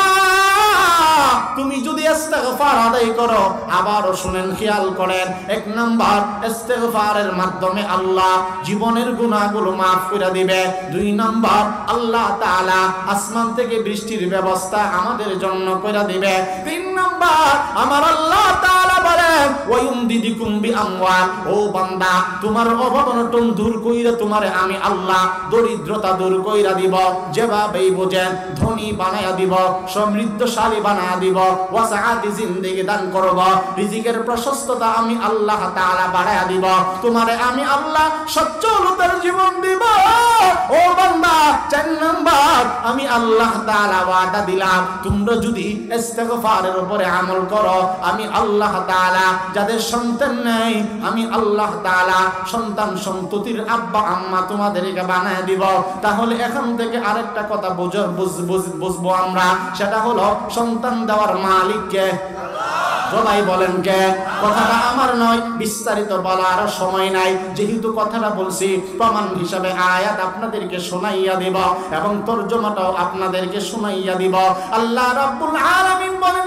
তুমি যদি ইস্তিগফার আদায় করো, আবারও শুনেন খেয়াল করেন, 1 নাম্বার ইস্তিগফারের মাধ্যমে আল্লাহ জীবনের গুনাহগুলো maaf করে দিবে। 2 নাম্বার আল্লাহ তাআলা আসমান থেকে বৃষ্টির ব্যবস্থা আমাদের জন্য করে দিবে। 3 নাম্বার আমার আল্লাহ তাআলা বলেন ওয়ায়ুমদিদুকুম আমওয়াল, ও বান্দা তোমার অভাব অনটন দূর কইরা তোমারে আমি আল্লাহ দরিদ্রতা দূর কইরা দিব, যেভাবেই বোঝেন ধনী বানায়া দিব, সমৃদ্ধশালী বানায়া দিব, ওয়াসাআতি জিন্দেগি দান করব, রিজিকের প্রশস্ততা আমি আল্লাহ তাআলা বাড়ায়া দিব, তোমারে আমি আল্লাহ সচ্ছলতার জীবন দিব। ও বান্দা 4 নাম্বার আমি আল্লাহ তাআলা ওয়াদা দিলাম, তোমরা যদি ইস্তিগফারের উপরে আমল করো আমি আল্লাহ তাআলা যাদের সন্তান নেই আমি আল্লাহ তাআলা সন্তান সন্ততির আব্বা আম্মা তোমাদেরকে বানায় দিব। তাহলে এখন থেকে আরেকটা কথা বুঝবো আমরা, সেটা হলো সন্তান দেওয়ার মালিক কে? সবাই বলেন কে? কথাটা আমার নয়, বিস্তারিত বলার সময় নাই, যেহেতু কথাটা বলছি প্রমাণ হিসাবে আয়াত আপনাদেরকে শোনাইয়া দিব এবং তরজমাটাও আপনাদেরকে শোনাইয়া দিব। আল্লাহ রাব্বুল আলামিন বলেন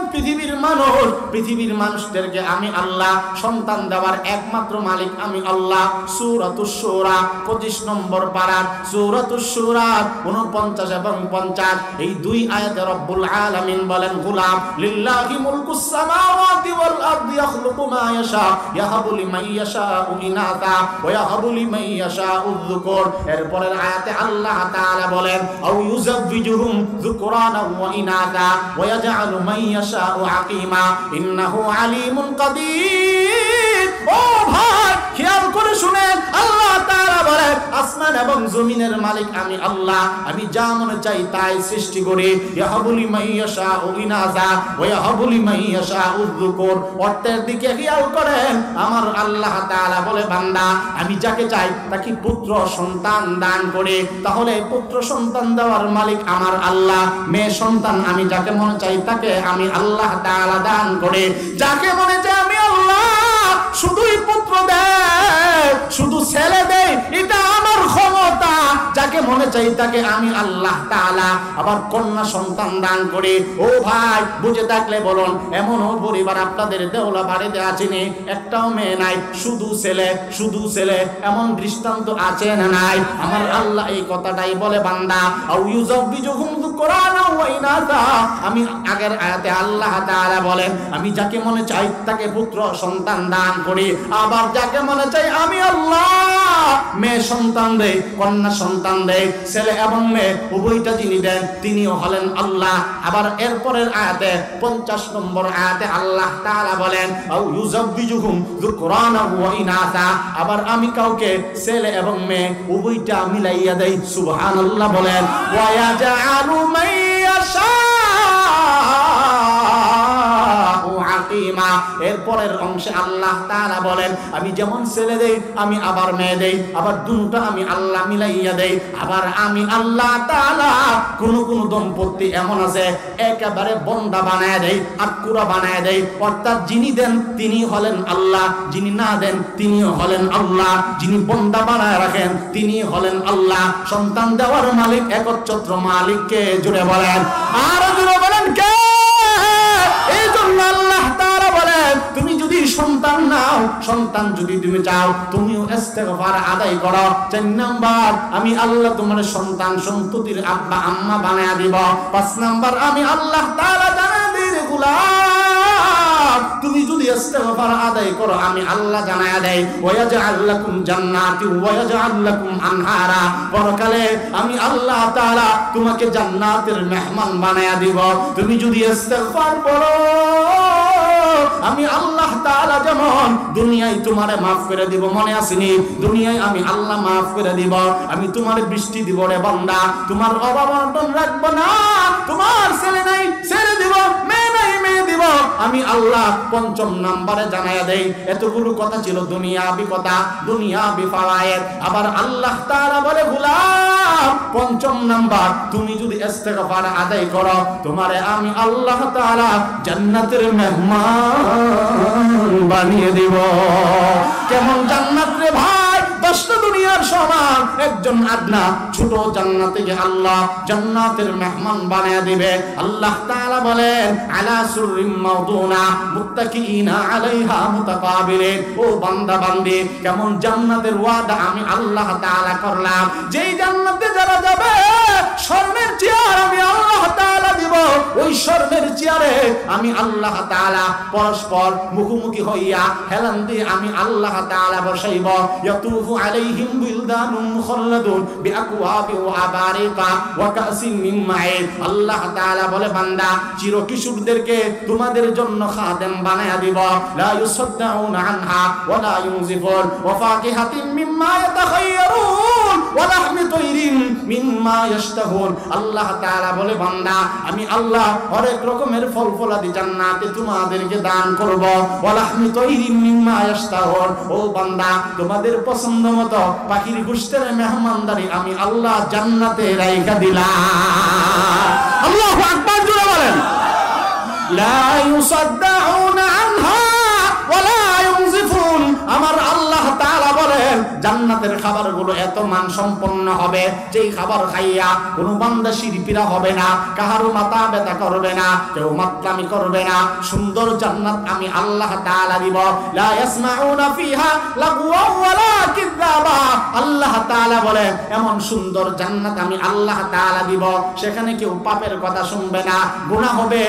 পৃথিবীর মানুষদেরকে আমি আল্লাহ সন্তান দেওয়ার একমাত্র মালিক আমি আল্লাহ। সূরাতুশ শূরা 25 নম্বর পারা, সূরাতুশ শূরা 49 এবং 50 এই 2 আয়াতে রব্বুল আলামিন বলেন গোলাম লিল্লাহি মুলকুস সামাওয়াতি ওয়াল আরদি ইয়াখলুকু মা ইয়াশা ইয়াহাবু লিমান ইয়াশাউ ইনাসা ওয়া ইয়াহাবু লিমান ইয়াশাউ যুকুর। এরপরের আয়াতে আল্লাহ তাআলা বলেন আও ইউযাব্বিজুহুম যুকরানা ওয়া ইনাসা ওয়া ইয়াজআলু মান ইয়াশাউ আকিমা ইন্নাহু আলিমুন কাদির। ও ভাই খেয়াল করে শুনেন, আল্লাহ তাআলা বলেন আসমান এবং জমিনের মালিক আমি আল্লাহ, আমি যা মনে চাই তাই সৃষ্টি করি। ইয়াহাবু লিমান ইয়াশাউ ইনাসা ওয়া ইয়াহাবু লিমান ইয়াশাউ যুকুর। অর্থের দিকে খেয়াল করেন, আমার আল্লাহ তাআলা বলে বান্দা আমি যাকে চাই তাকে পুত্র সন্তান দান করে, তাহলে পুত্র সন্তান দেওয়ার মালিক আমার আল্লাহ। মেয়ে সন্তান আমি যাকে মনে চাই তাকে আমি আল্লাহ তাআলা দান করে, যাকে মনে চাই আমি আল্লাহ শুধুই পুত্র দেয়, শুধু ছেলে দেয়, এটা আমার ক্ষমতা। যাকে মনে চাই তাকে আমি আল্লাহ তাআলা আবার কন্যা সন্তান দান করে। ও ভাই বুঝে থাকলে বলুন, এমনও পরিবার আপনাদের দেওলা বাড়িতে আছে নি, একটাও মেয়ে নাই, শুধু ছেলে, এমন দৃষ্টান্ত আছে না নাই? আমার আল্লাহ এই কথাটাই বলে বান্দা আও ইউযাব্বিজুহুম যুকরানা ওয়া ইনাসা। আমি আগের আয়াতে আল্লাহ তাআলা বলেন আমি যাকে মনে চাই তাকে পুত্র সন্তান দান করি, আবার যাকে মনে চাই আমি আল্লাহ মেয়ে সন্তান দেই, কন্যা সন্তান দেই, ছেলে এবং মেয়ে উভয়টা যিনি দেন তিনিও হলেন আল্লাহ। আবার এরপরের আয়াতে 50 নম্বর আয়াতে আল্লাহ তাআলা বলেন আও ইউযাব্বিজুহুম যুকরানা ওয়া ইনাসা, আবার আমি কাউকে ছেলে এবং মেয়ে উভয়টা মিলাইয়া দেই। সুবহানাল্লাহ বলেন ওয়া ইয়াজআলু মান ইয়াশা। এরপরের অংশে আল্লাহ তাআলা বলেন আমি যেমন ছেলে দেই আমি আবার মেয়ে দেই, আবার দুটো আমি আল্লাহ মিলাইয়া দেই। আবার আমি আল্লাহ তাআলা কোন দম্পতি এমন আছে একেবারে বন্দা বানায় দেই, আটকুরা বানায় দেই। অর্থাৎ যিনি দেন তিনি হলেন আল্লাহ, যিনি না দেন তিনিও হলেন আল্লাহ, যিনি বন্দা বানায় রাখেন তিনি হলেন আল্লাহ। সন্তান দেওয়ার মালিক একচ্ছত্র মালিককে জুড়ে বলেন, আর জুড়ে বলেন কে? এই জন্য আল্লাহ তাআলা বলেন তুমি যদি সন্তান নাও, সন্তান যদি তুমি চাও তুমিও ইস্তিগফার আদায় করো। 4 নাম্বার আমি আল্লাহ তোমার সন্তান সন্ততির আব্বা আম্মা বানায়া দিব। 5 নাম্বার আমি আল্লাহ তাআলা জানায় দেই রে গোলাম তুমি যদি ইস্তিগফার আদায় করো আমি আল্লাহ জানায়া দেই ওয়া ইয়াজআল লাকুম জান্নাতি ওয়া ইয়াজআল লাকুম আনহারা। পরকালে আমি আল্লাহ তাআলা তোমাকে জান্নাতের মেহমান বানায়া দিব তুমি যদি ইস্তিগফার করো। আমি আল্লাহ তাআলা যেমন দুনিয়ায় তোমারে মাফ করে দিব, মনে আসেনি? দুনিয়ায় আমি আল্লাহ মাফ করে দিব, আমি তোমারে বৃষ্টি দিব রে বান্দা, তোমার অভাব অনটন রাখবো না, তোমার ছেলে নাই ছেলে দিব, মেয়ে নাই মেয়ে দিব। আমি আল্লাহ 5 নম্বরে জানায়া দেই। এতগুলো কথা ছিল দুনিয়াবি কথা, দুনিয়াবি ফাওয়ায়েদ। আবার আল্লাহ তাআলা বলে গোলাম 5 নাম্বার তুমি যদি ইস্তিগফার আদায় করো তোমারে আমি আল্লাহ তাআলা জান্নাতের মেহমান বানিয়ে দিব। কেমন জান্নাত রে ভাই? 10টা দুনিয়ার সমান একজন আদনা ছোট জান্নাতে গিয়ে আল্লাহ জান্নাতের মেহমান বানিয়ে দিবে। আল্লাহ তাআলা বলেন আলা সুররিম মাউদুনা মুত্তাকিইনা আলাইহা মুতাকাবিলিন। ও বান্দা বান্দি কেমন জান্নাতের ওয়াদা আমি আল্লাহ তাআলা করলাম, যেই জান্নাতে যারা যাবে স্বর্ণের চেয়ার আমি আল্লাহ তাআলা দিব। ওই স্বর্ণের চেয়ারে আমি আল্লাহ তাআলা পরস্পর মুখোমুখি হইয়া হেলান দিয়ে আমি আল্লাহ তাআলা বসাইব। ইয়াতুফু আলাইহিম বিলদানুম মুখাল্লাদুন বিআকওয়াবি ওয়া আবারিকা ওয়া কাসিন মিন মাইন। আল্লাহ তাআলা বলে বান্দা চির কিশোরদেরকে তোমাদের জন্য খাদেম বানায়া দিব। লা ইউসাদ্দাউনা আনহা ওয়া লা ইউনজিফুন ওয়া ফাকিহাতিন মিম্মা ইয়াতাখায়্যারুন ওয়া লাহমি তায়রিন মিম্মা ইয়াশতাহুন। আল্লাহ তাআলা বলে বান্দা আমি আল্লাহ হরেক রকমের ফল ফলাদি জান্নাতে তোমাদেরকে দান করব। ওয়া লাহমি তায়রিন মিম্মা ইয়াশতাহুন। ও বান্দা তোমাদের পছন্দ মতো পাখির গোশতের মেহমানদারি আমি আল্লাহ জান্নাতে রাইখা দিলাম। আল্লাহু আকবার জোরে বলেন। লা ইউসাদ্দাউনা আনহা ওয়া লা ইউনজিফুন। আমার আল্লাহ তাআলা বলেন জান্নাতের খাবারগুলো এত মান সম্পন্ন হবে যেই খাবার খাইয়া কোনো বান্দা শিরপিরা হবে না, কাহারও মাথা ব্যথা করবে না, কেউ মাতলামি করবে না। সুন্দর জান্নাত আমি আল্লাহ তাআলা দিব। লা ইয়াসমাউনা ফিহা লাগওয়া ওয়ালা কিযাবা। আল্লাহ তাআলা বলেন এমন সুন্দর জান্নাত আমি আল্লাহ তাআলা দিব, সেখানে কেউ পাপের কথা শুনবে না, গুনাহ হবে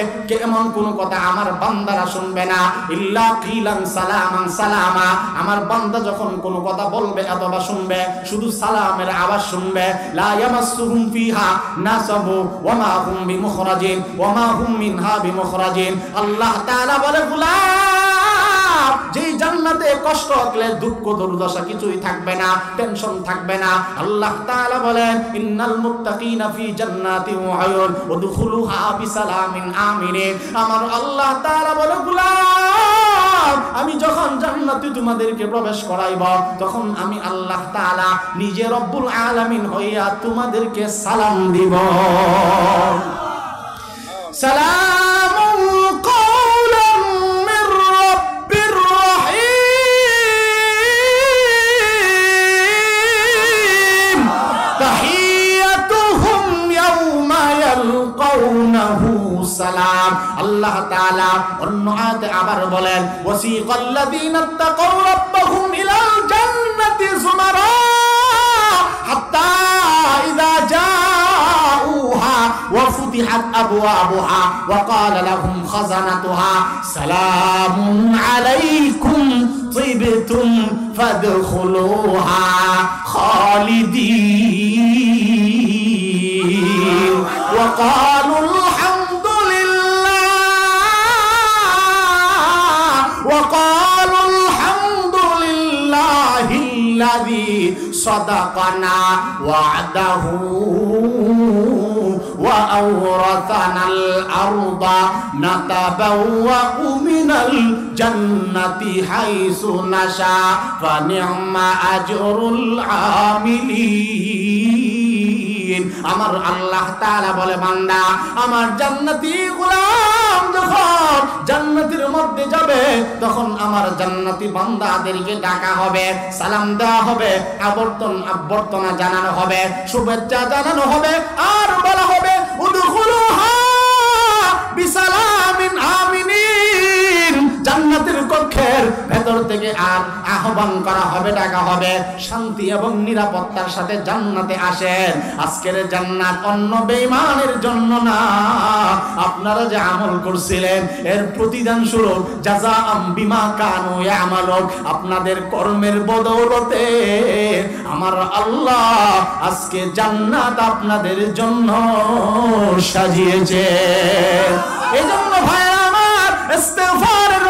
এমন কোনো কথা আমার বান্দারা শুনবে না। ইল্লা কিলান সালামান সালামা। আমার বান্দা যখন কোনো কথা বলবে অথবা শুনবে শুধু সালামের আওয়াজ শুনবে। লা ইয়ামাসসুহুম ফিহা নাসাবু ওয়া মা হুম বিমুখরাজিন ওয়া মা হুম মিনহা বিমুখরাজিন। আল্লাহ তাআলা বলে গোলাম যেই জান্নাতে কষ্ট হলে দুঃখ দুর্দশা কিছুই থাকবে না, টেনশন থাকবে না। আল্লাহ তাআলা বলেন ইন্নাল মুত্তাকিনা ফি জান্নাতি ওয়া আয়ুন উদখুলুহা বিসালামিন আমিনিন। আমার আল্লাহ তাআলা বলে গোলাম আমি যখন জান্নাতে তোমাদেরকে প্রবেশ করাইব তখন আমি আল্লাহ তাআলা নিজে রব্বুল আলামিন হইয়া তোমাদেরকে সালাম দিব। সালামুন কাওলাম মির রাব্বির রহিম তাহিয়াতুহুম ইয়াওমা ইয়ালকাউনাহু সালাম। আল্লাহ তাআলা অন্য আয়াতে আবার বলেন ওয়াসিকাল্লাযীনা তাকাউ রাব্বাহুম ইলাল জান্নাতি যুমারা হাত্তা ইযা জাউহা ওয়া ফুতিহাত আবওয়াবুহা ওয়া ক্বালা লাহুম খাযানাতুহা সালামুন আলাইকুম তিবতুম ফাদখুলুহা খালিদিন ওয়া ক্বালু وقالوا الحمد لله الذي صدقنا وعده وأورثنا الأرض نتبوأ من الجنة حيث نشاء فنعم أجر العاملين। আমার আল্লাহ তাআলা বলে বান্দা আমার জান্নাতি গোলাম যখন জান্নাতের মধ্যে যাবে তখন আমার জান্নাতি বান্দাদেরকে ডাকা হবে, সালাম দেওয়া হবে, অভ্যর্থনা জানানো হবে, শুভেচ্ছা জানানো হবে, আর বলা হবে উদখুলুহা বিসালামিন আমিনিন। জান্নাতের কক্ষের ভেতর থেকে আর আহ্বান করা হবে, ডাকা হবে শান্তি এবং নিরাপত্তার সাথে জান্নাতে আসেন। আজকের জান্নাত অন্য বেঈমানের জন্য না, আপনারা যে আমল করছিলেন এর প্রতিদান স্বরূপ জাযাআম বিমা কানু ইয়ামালুন। আপনাদের কর্মের বদৌলতে আমার আল্লাহ আজকে জান্নাত আপনাদের জন্য সাজিয়েছে। এজন্য ভাই আমার ইস্তিগফারের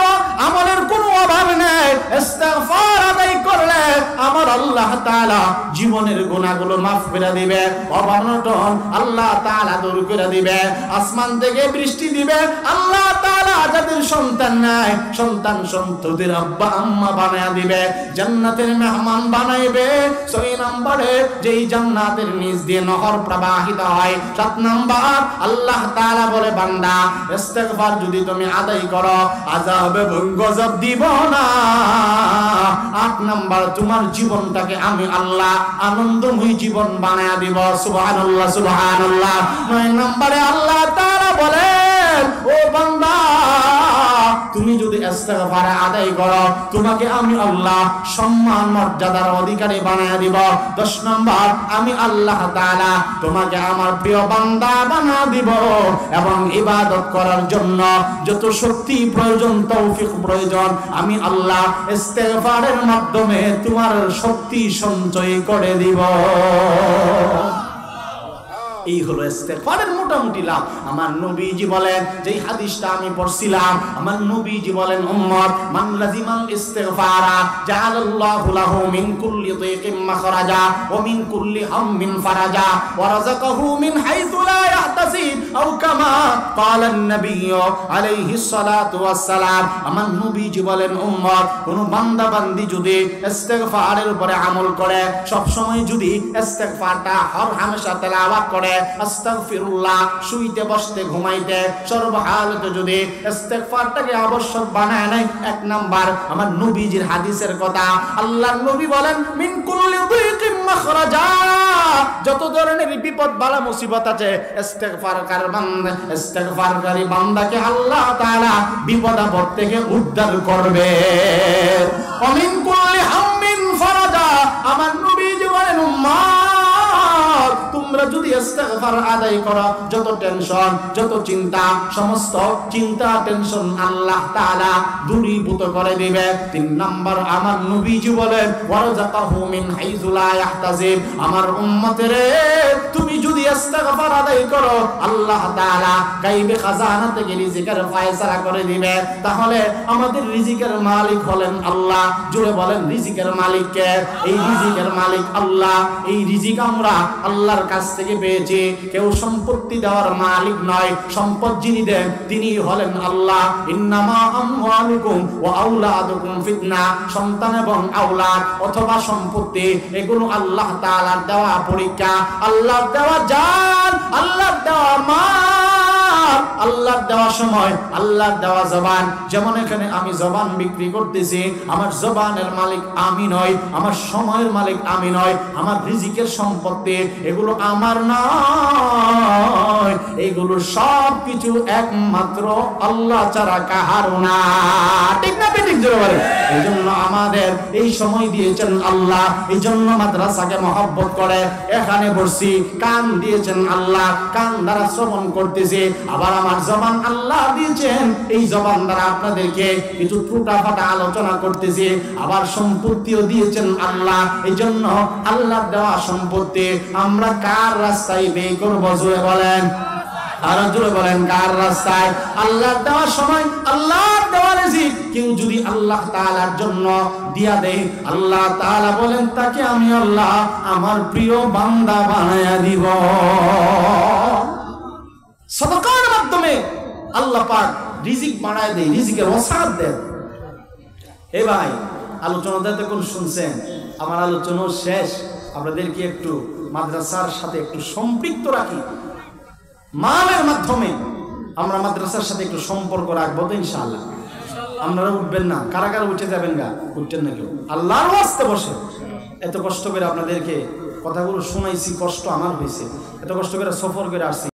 আমলের কোনো অভাব নেই। ইস্তিগফার আদায় করলে আমার আল্লাহ তাআলা জীবনের গুনাহগুলো মাফ করে দিবে, অভাব-অনটন আল্লাহ তাআলা দূর করে দিবে, আসমান থেকে বৃষ্টি দিবে। আল্লাহ তাআলা যাদের সন্তান নাই সন্তান সন্ততির আব্বা আম্মা বানায়া দিবে, জান্নাতের মেহমান বানাইবে। 6 নম্বরে যেই জান্নাতের নিচ দিয়ে নহর প্রবাহিত হয়। 7 নম্বর আল্লাহ তাআলা বলে বান্দা ইস্তিগফার যদি তুমি আদায় করো আযাব এবং গজব দিব না। 8 নম্বর তোমার জীবনটাকে আমি আল্লাহ আনন্দময় জীবন বানায়া দিব। সুবহানাল্লাহ সুবহানাল্লাহ। 9 নম্বরে আল্লাহ তাআলা বলেন ও বান্দা তুমি যদি ইস্তেগফার আদায় করো তোমাকে আমি আল্লাহ সম্মান মর্যাদার অধিকারী বানায় দিব। 10 নম্বর, আমি আল্লাহ তাআলা তোমাকে আমার প্রিয় বান্দা বানায় দিব এবং ইবাদত করার জন্য যত শক্তি প্রয়োজন, তৌফিক প্রয়োজন, আমি আল্লাহ ইস্তেগফারের মাধ্যমে তোমার শক্তি সঞ্চয় করে দিব। এই হলো ইস্তেগফারের মোটামুটি লাভ। আমার নবীজি বলেন, যেই হাদিসটা আমি পড়ছিলাম, আমার নবীজি বলেন, উম্মত মান লাজিমাল ইস্তিগফারা জাআলাল্লাহু লাহু মিন কুল্লি দিকিম মাখরাজা ওয়া মিন কুল্লি হাম্মিন ফারাজা ওয়া রাযাকাহু মিন হাইথু লা ইয়াহতাসিব আও কামা ক্বালা an-নাবিয়্যু আলাইহিস সালাতু ওয়াস সালাম। আমার নবীজি বলেন, উম্মত কোন বান্দা বান্দি যদি ইস্তিগফারের উপরে আমল করে, সব সময় যদি ইস্তিগফারটা হর হামেশা তেলাওয়াত করে, আস্তাগফিরুল্লাহ শুইতে বসতে ঘুমাইতে সর্বহালতে যদি ইস্তিগফারটাকে আবশ্যক বানায় নেয়, 1 নাম্বার আমার নবীজির হাদিসের কথা, আল্লাহর নবী বলেন, মিন কুল্লি দিকিম মাখরাজা, যত ধরনের বিপদ বালা মুসিবত আছে ইস্তিগফারকারী বান্দাকে আল্লাহ তাআলা বিপদ আপদ থেকে উদ্ধার করবে। ওয়া মিন কুল্লি হাম্মিন ফারাজা, আমার নবীজি বলেন, উম্মত তোমরা যদি ইস্তিগফার আদায় করো, যত টেনশন, যত চিন্তা, সমস্ত চিন্তা টেনশন আল্লাহ তাআলা দূরীভূত করে দিবে। 3 নাম্বার আমার নবীজি বলেন, ওয়ারযাকাহু মিন হাইযু লা ইয়াহতাসিব, আমার উম্মতেরে তুমি যদি ইস্তিগফার আদায় করো, আল্লাহ তাআলা গায়বে খাজানা থেকে রিজিকের ফয়সালা করে দিবে। তাহলে আমাদের রিজিকের মালিক হলেন আল্লাহ। জোরে বলেন, রিজিকের মালিক কে? এই রিজিকের মালিক আল্লাহ। এই রিজিক আমরা আল্লাহর কাছ থেকে পেয়েছি। কেউ সম্পত্তি দেওয়ার মালিক নয়, সম্পদ যিনি দেন তিনি হলেন আল্লাহ। ইন্নামা আমওয়ালুকুম ওয়া আওলাদুকুম ফিতনা, সন্তান এবং আওলাদ অথবা সম্পত্তি এগুলো আল্লাহ তাআলার দেওয়া পরীক্ষা, আল্লাহর দেওয়া জান, আল্লাহর দেওয়া মাল, আল্লাহর দেওয়া সময়, আল্লাহর দেওয়া জবান। যেমন এখানে আমি জবান বিক্রি করতেছি, আমার জবানের মালিক আমি নই, আমার সময়ের মালিক আমি নই, আমার রিজিকের সম্পত্তি এগুলো আমার নয়, এগুলো সব কিছু একমাত্র আল্লাহ ছাড়া কাহারও না। ঠিক না? ঠিক জোরে বলেন। এই জন্য আমাদের এই সময় দিয়েছেন আল্লাহ, এই জন্য মাদ্রাসাকে মহব্বত করে এখানে বসছি, কান দিয়েছেন আল্লাহ, কান দ্বারা শ্রবণ করতেছি। আবার আমার জবান আল্লাহ দিয়েছেন, এই জবান দ্বারা আপনাদেরকে কিছু টুটা ফাটা আলোচনা করতেছি। আবার সম্পত্তিও দিয়েছেন আল্লাহ, এই জন্য আল্লাহর দেওয়া সম্পত্তি আমরা কার রাস্তায় ব্যয় করব? জোরে বলেন, আর জোরে বলেন, কার রাস্তায়? আল্লাহর দেওয়ার সময়, আল্লাহর দেওয়া রিজিক কেউ যদি আল্লাহ তাআলার জন্য দিয়া দেয়, আল্লাহ তাআলা বলেন তাকে আমি আল্লাহ আমার প্রিয় বান্দা বানায়া দিব। সাদাকার মাধ্যমে আল্লাহ পাক রিজিক বানায় দেয়, রিজিকের ওসাত দেয়। এ ভাই, আলোচনাটা তখন শুনছেন, আমার আলোচনা শেষ। আপনাদেরকে একটু মাদ্রাসার সাথে একটু সম্পৃক্ত রাখি, মালের মাধ্যমে আমরা মাদ্রাসার সাথে একটু সম্পর্ক রাখবো তো ইনশাআল্লাহ। আপনারা উঠবেন না? কারা কারা উঠে যাবেন? গা উঠছেন না কেউ? আল্লাহর ওয়াস্তে বসে এত কষ্ট করে আপনাদেরকে কথাগুলো শোনাইছি, কষ্ট আমার হয়েছে, এত কষ্ট করে সফর করে আসছি।